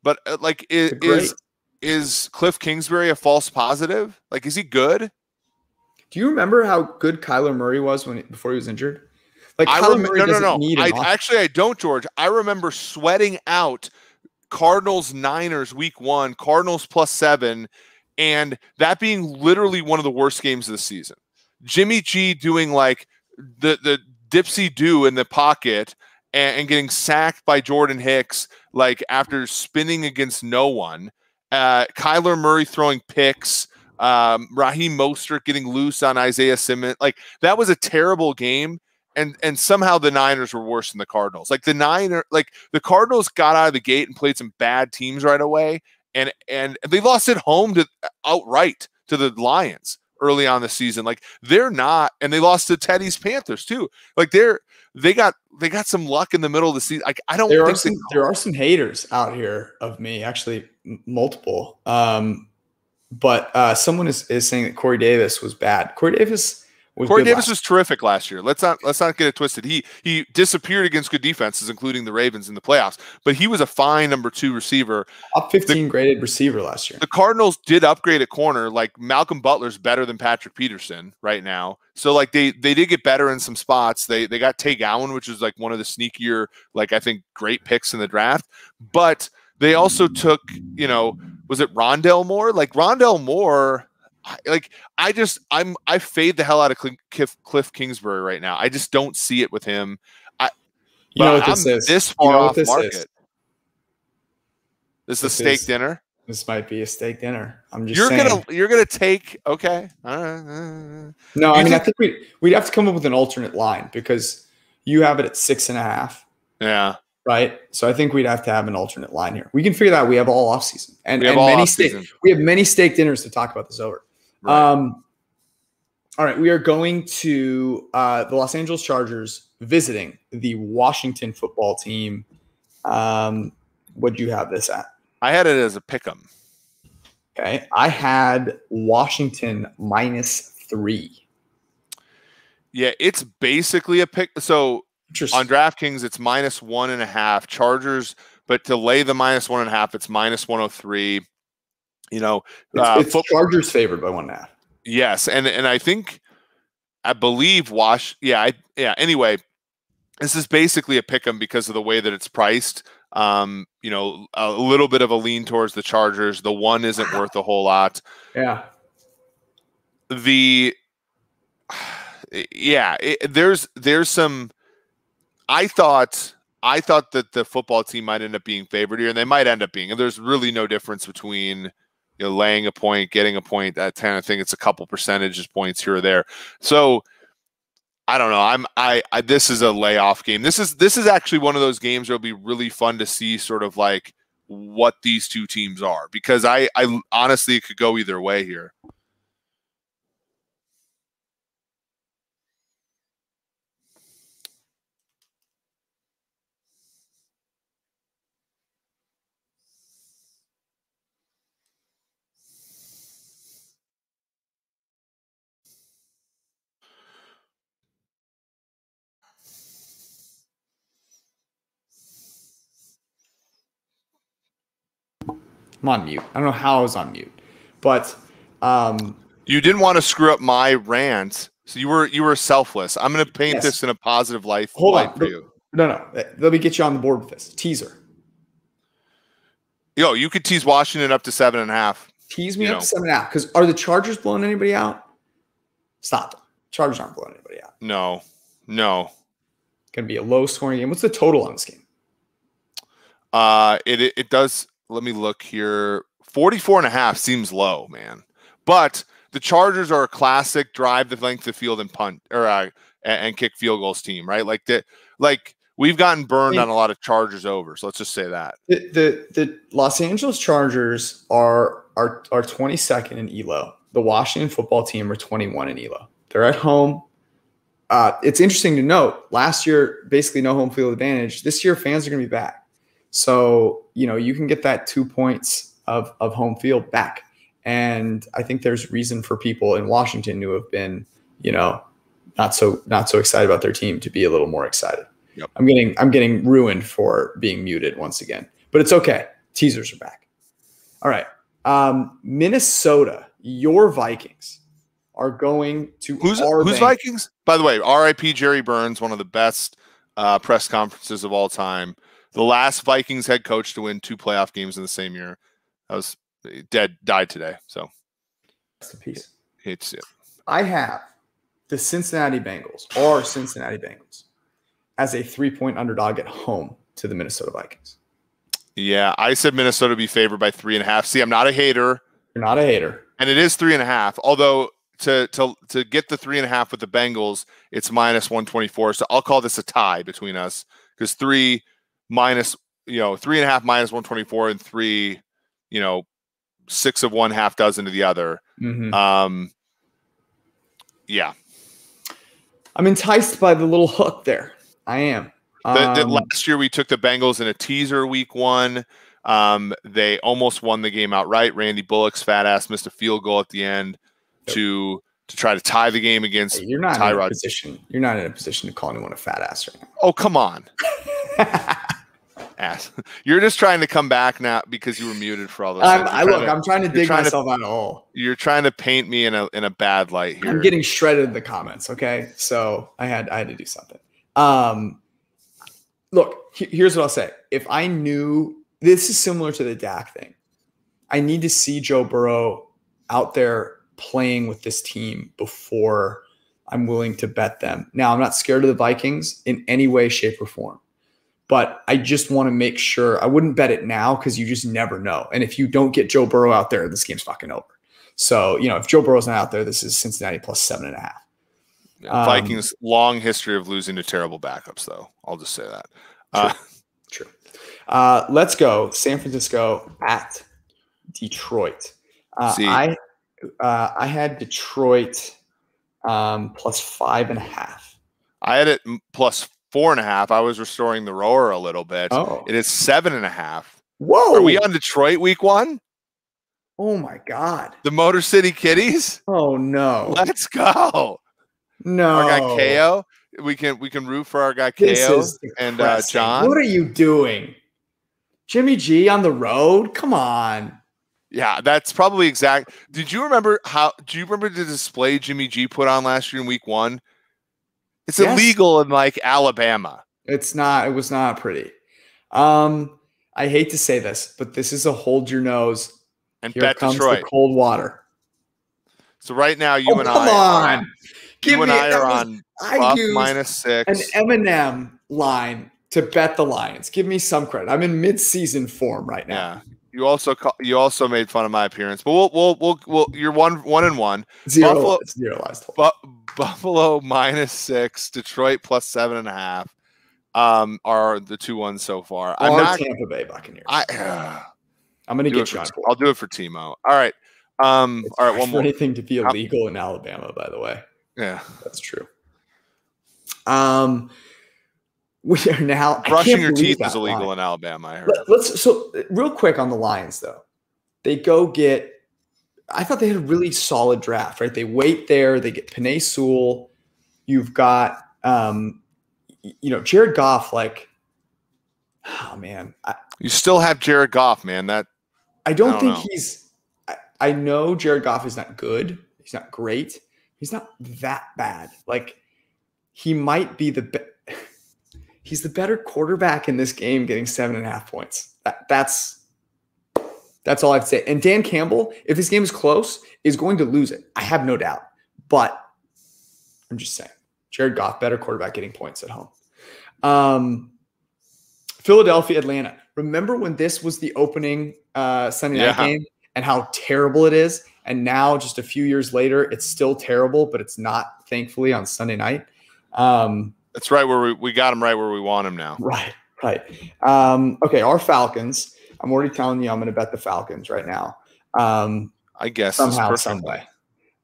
But like, is Cliff Kingsbury a false positive? Like, is he good? Do you remember how good Kyler Murray was before he was injured? Like, I Kyler Murray doesn't need an actually, I don't, George. I remember sweating out Cardinals Niners week 1, Cardinals +7, and that being literally one of the worst games of the season. Jimmy G doing like the dipsy do in the pocket and getting sacked by Jordan Hicks, like after spinning against no one. Kyler Murray throwing picks. Raheem Mostert getting loose on Isaiah Simmons. Like, that was a terrible game. And somehow the Niners were worse than the Cardinals. Like, the Cardinals got out of the gate and played some bad teams right away, and they lost at home outright to the Lions early on the season. Like, they're not, and they lost to Teddy's Panthers too. Like, they got some luck in the middle of the season. Like, I don't think there are some haters out here of me, actually multiple. But someone is saying that Corey Davis was bad. Corey Davis was terrific last year. Let's not get it twisted. He disappeared against good defenses, including the Ravens in the playoffs. But he was a fine number 2 receiver. Up 15 graded receiver last year. The Cardinals did upgrade at corner. Like, Malcolm Butler's better than Patrick Peterson right now. So like they did get better in some spots. They got Tay Gowan, which is like one of the sneakier, like, I think, great picks in the draft. But they also took, was it Rondell Moore? Like, Rondell Moore. Like, I fade the hell out of Cliff Kingsbury right now. I just don't see it with him. You know what this is? This far off market. This is a steak dinner. This might be a steak dinner. I'm just saying. You're gonna take okay. No, I mean, I think we'd have to come up with an alternate line because you have it at 6.5. Yeah. Right. So I think we'd have to have an alternate line here. We can figure that out. We have all off season and we have many steak dinners to talk about this over. Right. All right. We are going to the Los Angeles Chargers visiting the Washington football team. What do you have this at? I had it as a pick 'em. Okay. I had Washington -3. Yeah, it's basically a pick. So on DraftKings, it's -1.5. Chargers, but to lay the -1.5, it's -103. It's Chargers favored by 1.5. Yes, and I believe Anyway, this is basically a pick 'em because of the way that it's priced. A little bit of a lean towards the Chargers. The one isn't worth a whole lot. Yeah. There's some. I thought that the football team might end up being favored here, and they might end up being. And there's really no difference between laying a point, getting a point, that kind of thing. It's a couple percentage points here or there. So I don't know. This is a layoff game. This is actually one of those games where it'll be really fun to see sort of like what these two teams are, because I honestly, it could go either way here. I'm on mute. I don't know how I was on mute, but you didn't want to screw up my rant, so you were selfless. I'm going to paint this in a positive light for you. No. Let me get you on the board with this teaser. Yo, you could tease Washington up to 7.5. Tease me up to 7.5. Because are the Chargers blowing anybody out? Stop them. Chargers aren't blowing anybody out. No. Going to be a low scoring game. What's the total on this game? It does. Let me look here. 44.5 seems low, man. But the Chargers are a classic drive the length of field and punt and kick field goals team, right? Like we've gotten burned on a lot of Chargers overs. Let's just say that the Los Angeles Chargers are 22nd in ELO. The Washington football team are 21 in ELO. They're at home. It's interesting to note. Last year, basically no home field advantage. This year, fans are going to be back, so you can get that 2 points of home field back. And I think there's reason for people in Washington who have been, not so excited about their team to be a little more excited. Yep. I'm getting ruined for being muted once again, but it's okay. Teasers are back. All right. Minnesota, your Vikings are going to who's Vikings? By the way, R.I.P. Jerry Burns, one of the best press conferences of all time. The last Vikings head coach to win 2 playoff games in the same year. That was died today. So rest in peace. Hate to see it. I have the Cincinnati Bengals as a 3-point underdog at home to the Minnesota Vikings. Yeah, I said Minnesota be favored by 3.5. See, I'm not a hater. You're not a hater. And it is 3.5. Although to get the 3.5 with the Bengals, it's -124. So I'll call this a tie between us because 3.5 minus 124 and 3, 6 of one, half dozen of the other. Mm-hmm. Yeah. I'm enticed by the little hook there. I am. Last year we took the Bengals in a teaser week 1. They almost won the game outright. Randy Bullock's fat ass missed a field goal at the end to try to tie the game against Tyrod. You're not in a position to call anyone a fat ass right now. Oh, come on. Ass. You're just trying to come back now because you were muted for all those. I'm trying to dig myself out of a hole. You're trying to paint me in a bad light here. I'm getting shredded in the comments. Okay, so I had to do something. Look, here's what I'll say. If I knew this is similar to the Dak thing, I need to see Joe Burrow out there playing with this team before I'm willing to bet them. Now, I'm not scared of the Vikings in any way, shape, or form. But I just want to make sure. I wouldn't bet it now because you just never know. And if you don't get Joe Burrow out there, this game's fucking over. So, if Joe Burrow's not out there, this is Cincinnati plus 7.5. Yeah, Vikings long history of losing to terrible backups, though. I'll just say that. True. Let's go San Francisco at Detroit. I had Detroit plus 5.5. I had it plus 4.5. I was restoring the roar a little bit. Oh. It is 7.5. Whoa. Are we on Detroit week 1? Oh my God. The Motor City Kitties? Oh no. Let's go. No. Our guy KO. We can root for our guy KO and John. What are you doing? Jimmy G on the road? Come on. Yeah, that's probably exact. Do you remember the display Jimmy G put on last year in week 1? It's illegal in Alabama. It was not pretty. I hate to say this, but this is a hold your nose. And Here bet comes Detroit. The cold water. So right now you and I are on Buff -6. An M&M line to bet the Lions. Give me some credit. I'm in mid-season form right now. Yeah. You also made fun of my appearance, but we'll you're 1-1. Zero lies told. Buffalo -6, Detroit plus 7.5 are the 2 ones so far. I'm not Tampa Bay Buccaneers. I'm going to get you on board. I'll do it for Timo. All right. All right. One more. Anything to be illegal in Alabama, by the way. Yeah, that's true. We are now brushing your teeth is illegal in Alabama. I heard. So real quick on the Lions, though, they go get. I thought they had a really solid draft, right? They wait there. They get Penei Sewell. You've got, Jared Goff. Oh man, you still have Jared Goff, man. I don't think know. I know Jared Goff is not good. He's not great. He's not that bad. Like, he might be he's the better quarterback in this game, getting 7.5 points. That's all I have to say. And Dan Campbell, if this game is close, is going to lose it. I have no doubt. But I'm just saying, Jared Goff, better quarterback, getting points at home. Philadelphia, Atlanta. Remember when this was the opening Sunday night game and how terrible it is? And now, just a few years later, it's still terrible, but it's not, thankfully, on Sunday night. That's right where we got him right where we want him now. Right. Okay, our Falcons. I'm already telling you I'm going to bet the Falcons right now. I guess somehow, some way.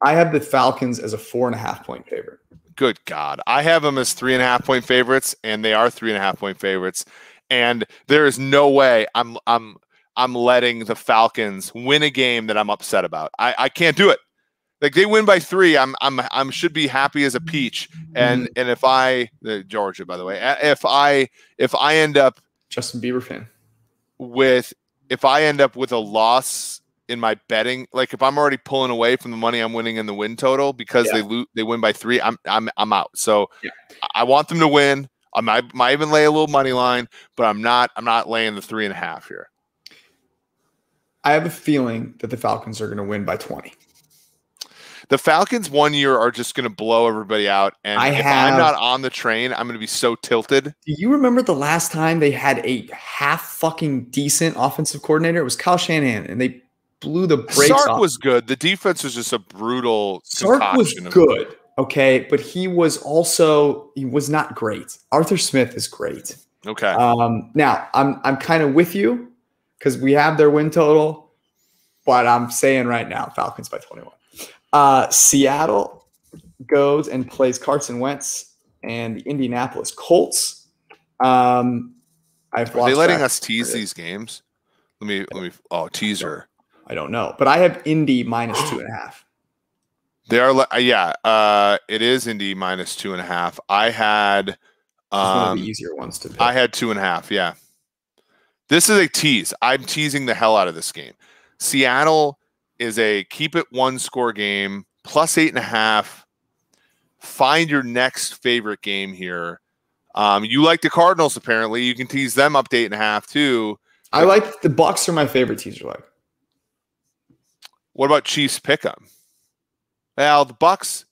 I have the Falcons as a 4.5-point favorite. Good God. I have them as 3.5-point favorites, and they are 3.5-point favorites. And there is no way I'm letting the Falcons win a game that I'm upset about. I can't do it. Like, they win by 3, I'm should be happy as a peach. And if Georgia, by the way, if I end up Justin Bieber fan if I end up with a loss in my betting, like if I'm already pulling away from the money I'm winning in the win total because they win by 3, I'm out. So I want them to win. I might even lay a little money line, but I'm not laying the 3.5 here. I have a feeling that the Falcons are going to win by 20. The Falcons one year are just going to blow everybody out. And if I'm not on the train, I'm going to be so tilted. Do you remember the last time they had a half fucking decent offensive coordinator? It was Kyle Shanahan, and they blew the brakes off. Sark was good. The defense was just a brutal Sark was good, okay, but he was not great. Arthur Smith is great. Okay. Now, I'm kind of with you because we have their win total, but I'm saying right now, Falcons by 21. Seattle goes and plays Carson Wentz and the Indianapolis Colts. Are they letting us tease these games? Let me. Oh, teaser. I don't know, but I have Indy minus 2.5. They are. It is Indy minus 2.5. I had one of the easier ones to pick. I had 2.5. Yeah, this is a tease. I'm teasing the hell out of this game. Seattle is a keep it 1-score game, plus 8.5. Find your next favorite game here. You like the Cardinals, apparently. You can tease them up to 8.5 too. I like the Bucs are my favorite teaser leg. What about Chiefs pick'em? Well, the Bucs.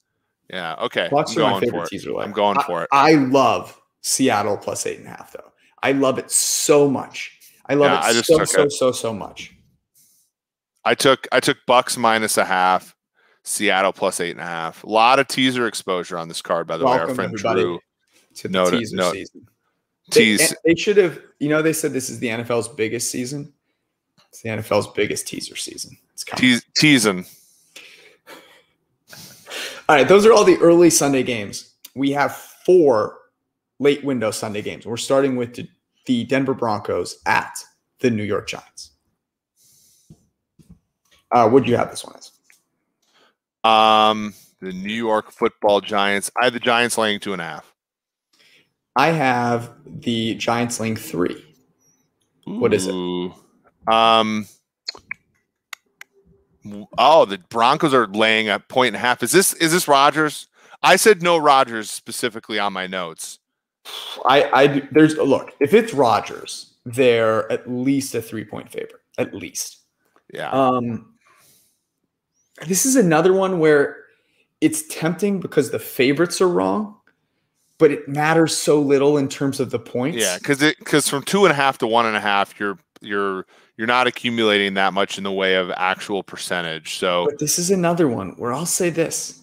Yeah, okay. Bucs are my favorite teaser leg. I'm going for it. I love Seattle plus 8.5 though. I love it so much. I love it so much. I took Bucs minus 0.5, Seattle plus 8.5. A lot of teaser exposure on this card, by the way. Our friend Drew to the teaser season. They should have. They said this is the NFL's biggest season. It's the NFL's biggest teaser season. It's coming. Teasing. All right, those are all the early Sunday games. We have 4 late window Sunday games. We're starting with the Denver Broncos at the New York Giants. What'd you have this one as? The New York Football Giants. I have the Giants laying 2.5. I have the Giants laying 3. What is it? The Broncos are laying a 1.5. Is this Rodgers? I said no Rodgers specifically on my notes. Look, if it's Rodgers, they're at least a 3-point favorite. At least. Yeah. This is another one where it's tempting because the favorites are wrong, but it matters so little in terms of the points. Yeah, because from 2.5 to 1.5, you're not accumulating that much in the way of actual percentage. So, but this is another one where I'll say this: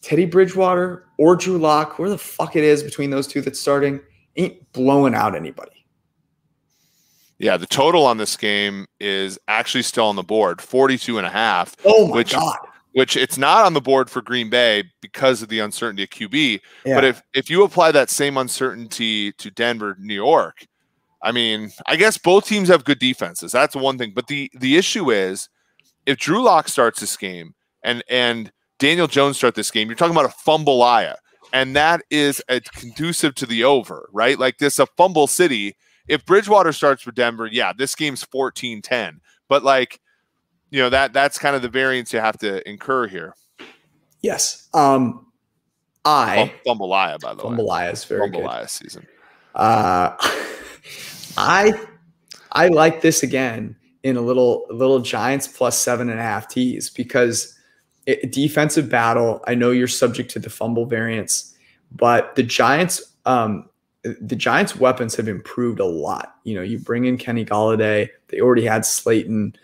Teddy Bridgewater or Drew Lock, where the fuck it is between those two that's starting, ain't blowing out anybody. Yeah, the total on this game is actually still on the board, 42.5. Oh my God. Which it's not on the board for Green Bay because of the uncertainty of QB. Yeah. But if you apply that same uncertainty to Denver, New York, I mean, I guess both teams have good defenses. That's one thing. But the issue is if Drew Lock starts this game and Daniel Jones start this game, you're talking about a fumble-aya. And that is conducive to the over, right? Like this, a fumble city. If Bridgewater starts for Denver, yeah, this game's 14-10. But like, you know, that's kind of the variance you have to incur here. Yes. Fumbleia, by the way. Fumbleia is very good. Fumbleia season. I like this again in a little Giants plus 7.5 T's because defensive battle. I know you're subject to the fumble variance, but the Giants' weapons have improved a lot. You know, you bring in Kenny Golladay. They already had Slayton,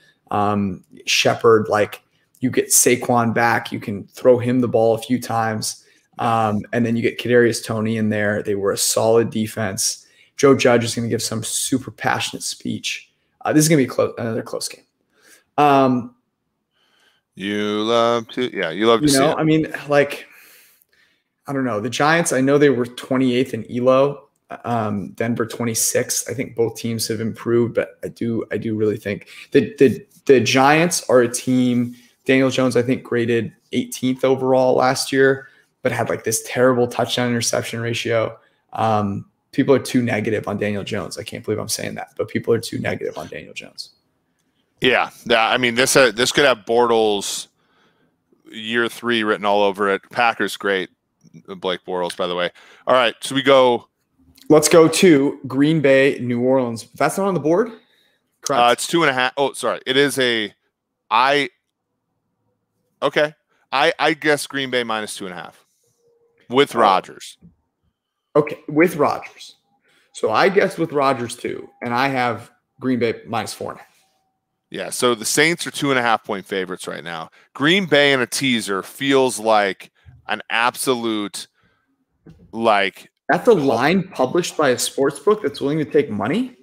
Shepard. Like, you get Saquon back. You can throw him the ball a few times. And then you get Kadarius Toney in there. They were a solid defense. Joe Judge is going to give some super passionate speech. This is going to be another close game. You love to see it. I mean, like, I don't know. The Giants, I know they were 28th in ELO, Denver 26th. I think both teams have improved, but I do really think that the Giants are a team. Daniel Jones, I think, graded 18th overall last year, but had like this terrible touchdown interception ratio. People are too negative on Daniel Jones. I can't believe I'm saying that, but people are too negative on Daniel Jones. Yeah. I mean, this could have Bortles year 3 written all over it. Packers, great. Blake Bortles, by the way. All right, so let's go to Green Bay, New Orleans. That's not on the board? Correct. It's 2.5. Oh, sorry. It is I guess Green Bay minus 2.5 with Rodgers. Okay, with Rodgers. So I guess with Rodgers too, and I have Green Bay minus 4.5. Yeah, so the Saints are 2.5-point favorites right now. Green Bay in a teaser feels like an absolute, like, that's a line published by a sports book that's willing to take money.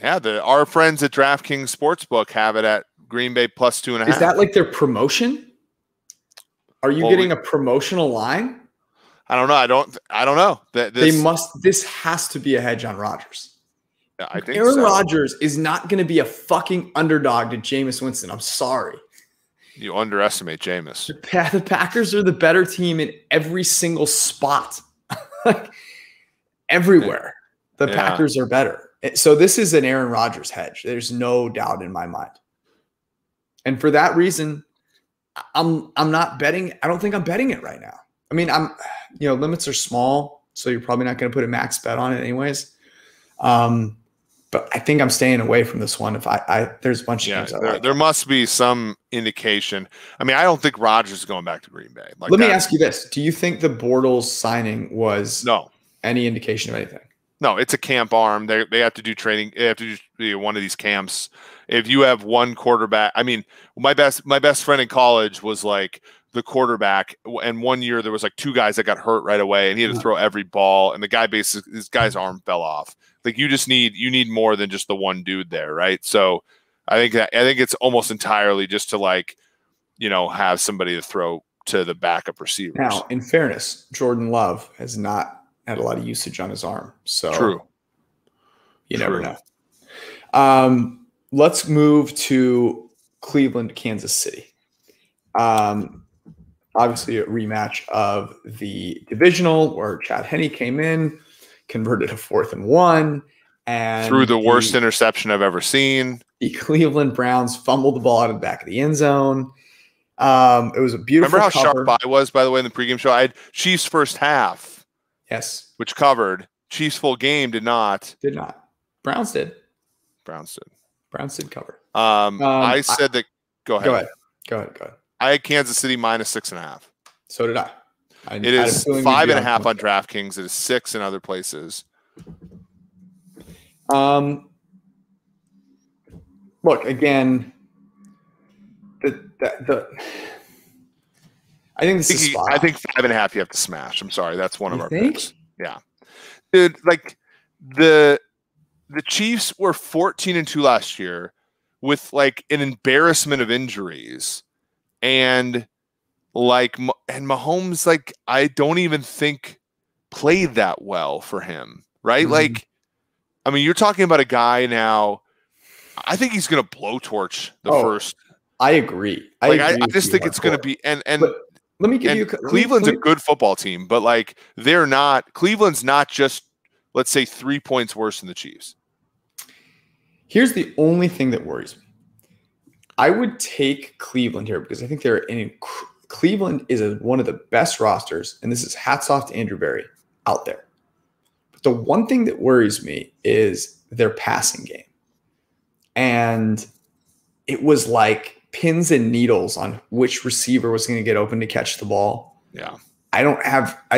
Yeah, our friends at DraftKings Sportsbook have it at Green Bay plus 2.5. Is that like their promotion? Are you getting a promotional line? I don't know. I don't know. This has to be a hedge on Rodgers. Yeah, I think Aaron Rodgers is not going to be a fucking underdog to Jameis Winston. I'm sorry. You underestimate Jameis. The Packers are the better team in every single spot. Like, everywhere. The Packers are better. So this is an Aaron Rodgers hedge. There's no doubt in my mind. And for that reason, I'm not betting. I don't think I'm betting it right now. I mean, limits are small, so you're probably not going to put a max bet on it anyways. But I think I'm staying away from this one. If there's a bunch of games there must be some indication. I mean, I don't think Rodgers is going back to Green Bay. Let me ask you this: do you think the Bortles signing was any indication of anything? No, it's a camp arm. They have to do training. They have to do one of these camps. If you have one quarterback, I mean, my best friend in college was like the quarterback, and one year there was like 2 guys that got hurt right away, and he had to throw every ball, and this guy's arm fell off. Like, you need more than just the one dude there, right? So I think it's almost entirely just to, like, have somebody to throw to the backup receivers. Now, in fairness, Jordan Love has not had a lot of usage on his arm, so true. You never know. Let's move to Cleveland, Kansas City. Obviously, a rematch of the divisional where Chad Henne came in, converted a 4th and 1, and threw the worst interception I've ever seen. The Cleveland Browns fumbled the ball out of the back of the end zone. It was a beautiful. Remember how sharp I was, by the way, in the pregame show? I had Chiefs first half. Yes. Which covered. Chiefs full game did not. Did not. Browns did. Browns did cover. I said that. Go ahead. Go ahead. I had Kansas City minus 6.5. So did I. It is 5.5 on DraftKings. It is 6 in other places. Look, again, I think this is spot. I think 5.5 you have to smash. I'm sorry. That's one of our picks. Yeah. Dude, like, the Chiefs were 14-2 last year with, like, an embarrassment of injuries. And Mahomes, like, I don't even think played that well for him, right? Mm-hmm. Like, I mean, you're talking about a guy now. I think he's going to blowtorch the first. I agree. I just think it's going to be but let me give you. Cleveland's a good football team, but like they're not. Cleveland's not just, let's say, 3 points worse than the Chiefs. Here's the only thing that worries me. I would take Cleveland here because I think Cleveland is one of the best rosters, and this is hats off to Andrew Berry out there. But the one thing that worries me is their passing game. And it was like pins and needles on which receiver was going to get open to catch the ball. Yeah. I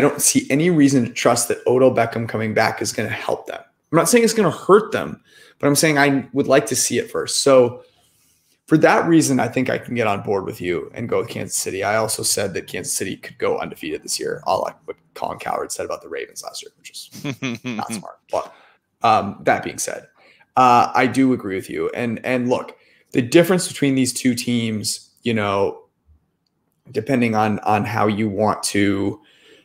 don't see any reason to trust that Odell Beckham coming back is going to help them. I'm not saying it's going to hurt them, but I'm saying I would like to see it first. So for that reason, I think I can get on board with you and go with Kansas City. I also said that Kansas City could go undefeated this year, all like what Colin Cowherd said about the Ravens last year, which is not smart. But that being said, I do agree with you. And look, the difference between these two teams, you know, depending on how you want to,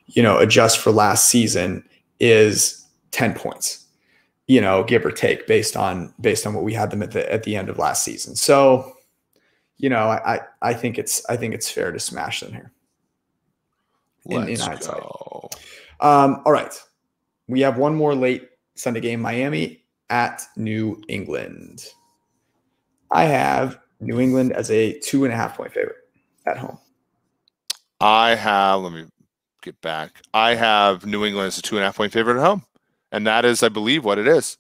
you know, adjust for last season is 10 points, you know, give or take based on what we had them at the end of last season. So, you know, I think it's fair to smash them here. In hindsight. Go. All right. We have one more late Sunday game, Miami at New England. I have New England as a 2.5 point favorite at home. Let me get back. I have New England as a 2.5 point favorite at home. And that is, I believe, what it is.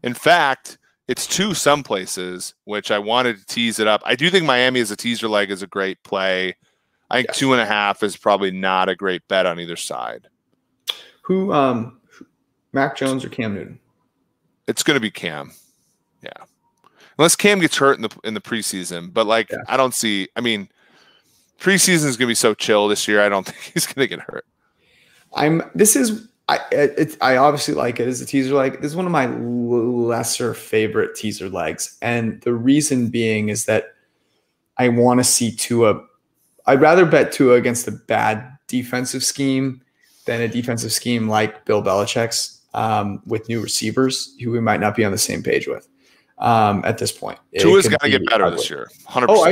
In fact, it's 2 some places, which I wanted to tease it up. I do think Miami as a teaser leg is a great play. I think 2.5 is probably not a great bet on either side. Who, Mac Jones or Cam Newton? It's going to be Cam. Yeah. Unless Cam gets hurt in the preseason. But, like, I don't see – I mean, preseason is going to be so chill this year. I don't think he's going to get hurt. I obviously like it as a teaser leg. This is one of my lesser favorite teaser legs. And the reason being is that I want to see Tua. I'd rather bet Tua against a bad defensive scheme than a defensive scheme like Bill Belichick's with new receivers who we might not be on the same page with at this point. Tua's got to get better this year. 100%. Oh, I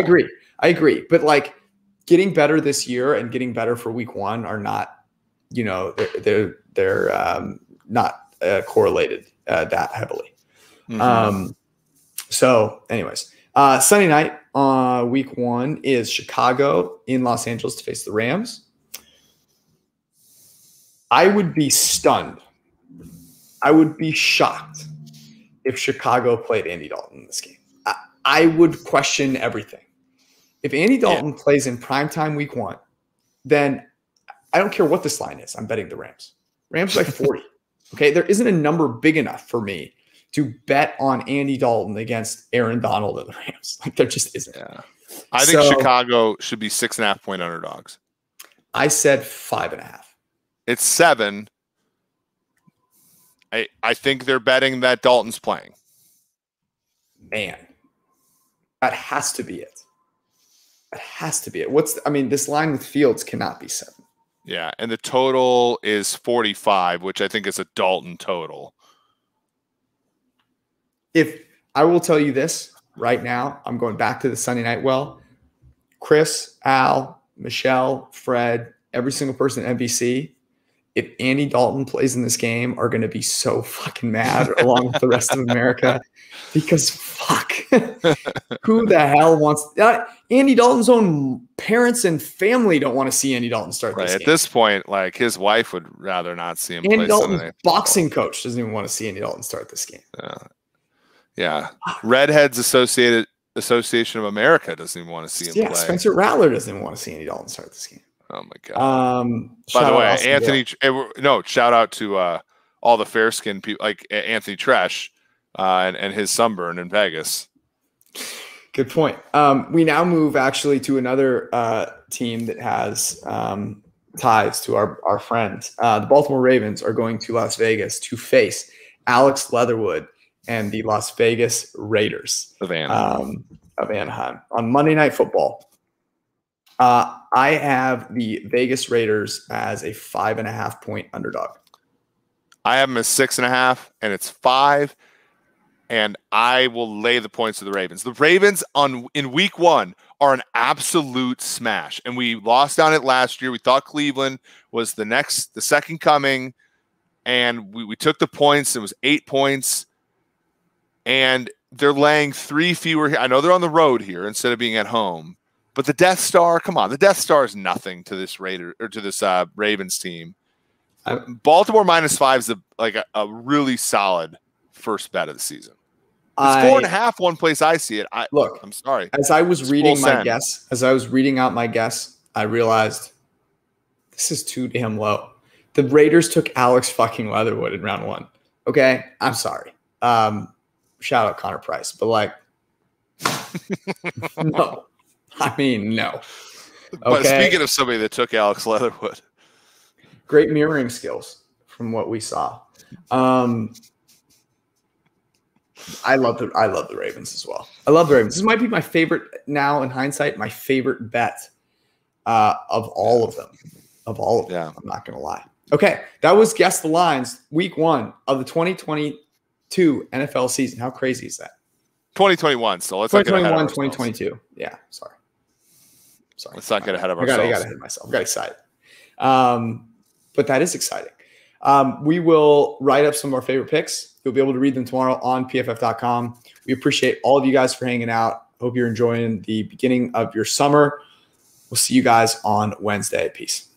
agree. But like getting better this year and getting better for week 1 are not, you know, they're not correlated that heavily. Mm-hmm. So anyways, Sunday night, week 1 is Chicago in Los Angeles to face the Rams. I would be stunned. I would be shocked if Chicago played Andy Dalton in this game. I would question everything. If Andy Dalton plays in primetime week 1, then I don't care what this line is. I'm betting the Rams. Rams by 40. Okay, there isn't a number big enough for me to bet on Andy Dalton against Aaron Donald and the Rams. Like there just isn't. Yeah. I think Chicago should be 6.5 point underdogs. I said 5.5. It's 7. I think they're betting that Dalton's playing. Man, that has to be it. That has to be it. This line with Fields cannot be 7. Yeah, and the total is 45, which I think is a Dalton total. If I will tell you this right now, I'm going back to the Sunday night well. Chris, Al, Michelle, Fred, every single person at NBC, if Andy Dalton plays in this game, are going to be so fucking mad along with the rest of America because fuck. Who the hell wants Andy Dalton's own parents and family don't want to see Andy Dalton start this game. At this point, like his wife would rather not see him Andy play Dalton's boxing coach doesn't even want to see Andy Dalton start this game. Yeah. Redheads Association of America doesn't even want to see him play. Yeah, Spencer Rattler doesn't even want to see Andy Dalton start this game. Oh my God. By the way, shout out to all the fair skinned people like Anthony Tresh and his sunburn in Vegas. Good point. We now move actually to another team that has ties to our friends. The Baltimore Ravens are going to Las Vegas to face Alex Leatherwood and the Las Vegas Raiders of Anaheim on Monday Night Football. I have the Vegas Raiders as a 5.5 point underdog. I have them as 6.5, and it's 5. And I will lay the points to the Ravens. The Ravens in week 1 are an absolute smash. And we lost on it last year. We thought Cleveland was the second coming. And we took the points. It was 8 points. And they're laying 3 fewer. I know they're on the road here instead of being at home, but the Death Star, come on, the Death Star is nothing to this Ravens team. Baltimore -5 is a really solid first bet of the season. It's 4.5 one place I see it. I'm sorry. As I was reading out my guess, I realized this is too damn low. The Raiders took Alex fucking Leatherwood in round 1. Okay, I'm sorry. Shout out Connor Price, but no. I mean, no. Okay? But speaking of somebody that took Alex Leatherwood, great mirroring skills from what we saw. I love the Ravens as well. I love the Ravens. This might be my favorite now in hindsight, my favorite bet of all of them. Yeah. I'm not going to lie. Okay, that was Guess the Lines, week 1 of the 2022 NFL season. How crazy is that? 2021. So let's 2021, 2022. Yeah, sorry. Let's not get ahead of ourselves. I got ahead of myself. I got excited. But that is exciting. We will write up some of our favorite picks. You'll be able to read them tomorrow on pff.com. We appreciate all of you guys for hanging out. Hope you're enjoying the beginning of your summer. We'll see you guys on Wednesday. Peace.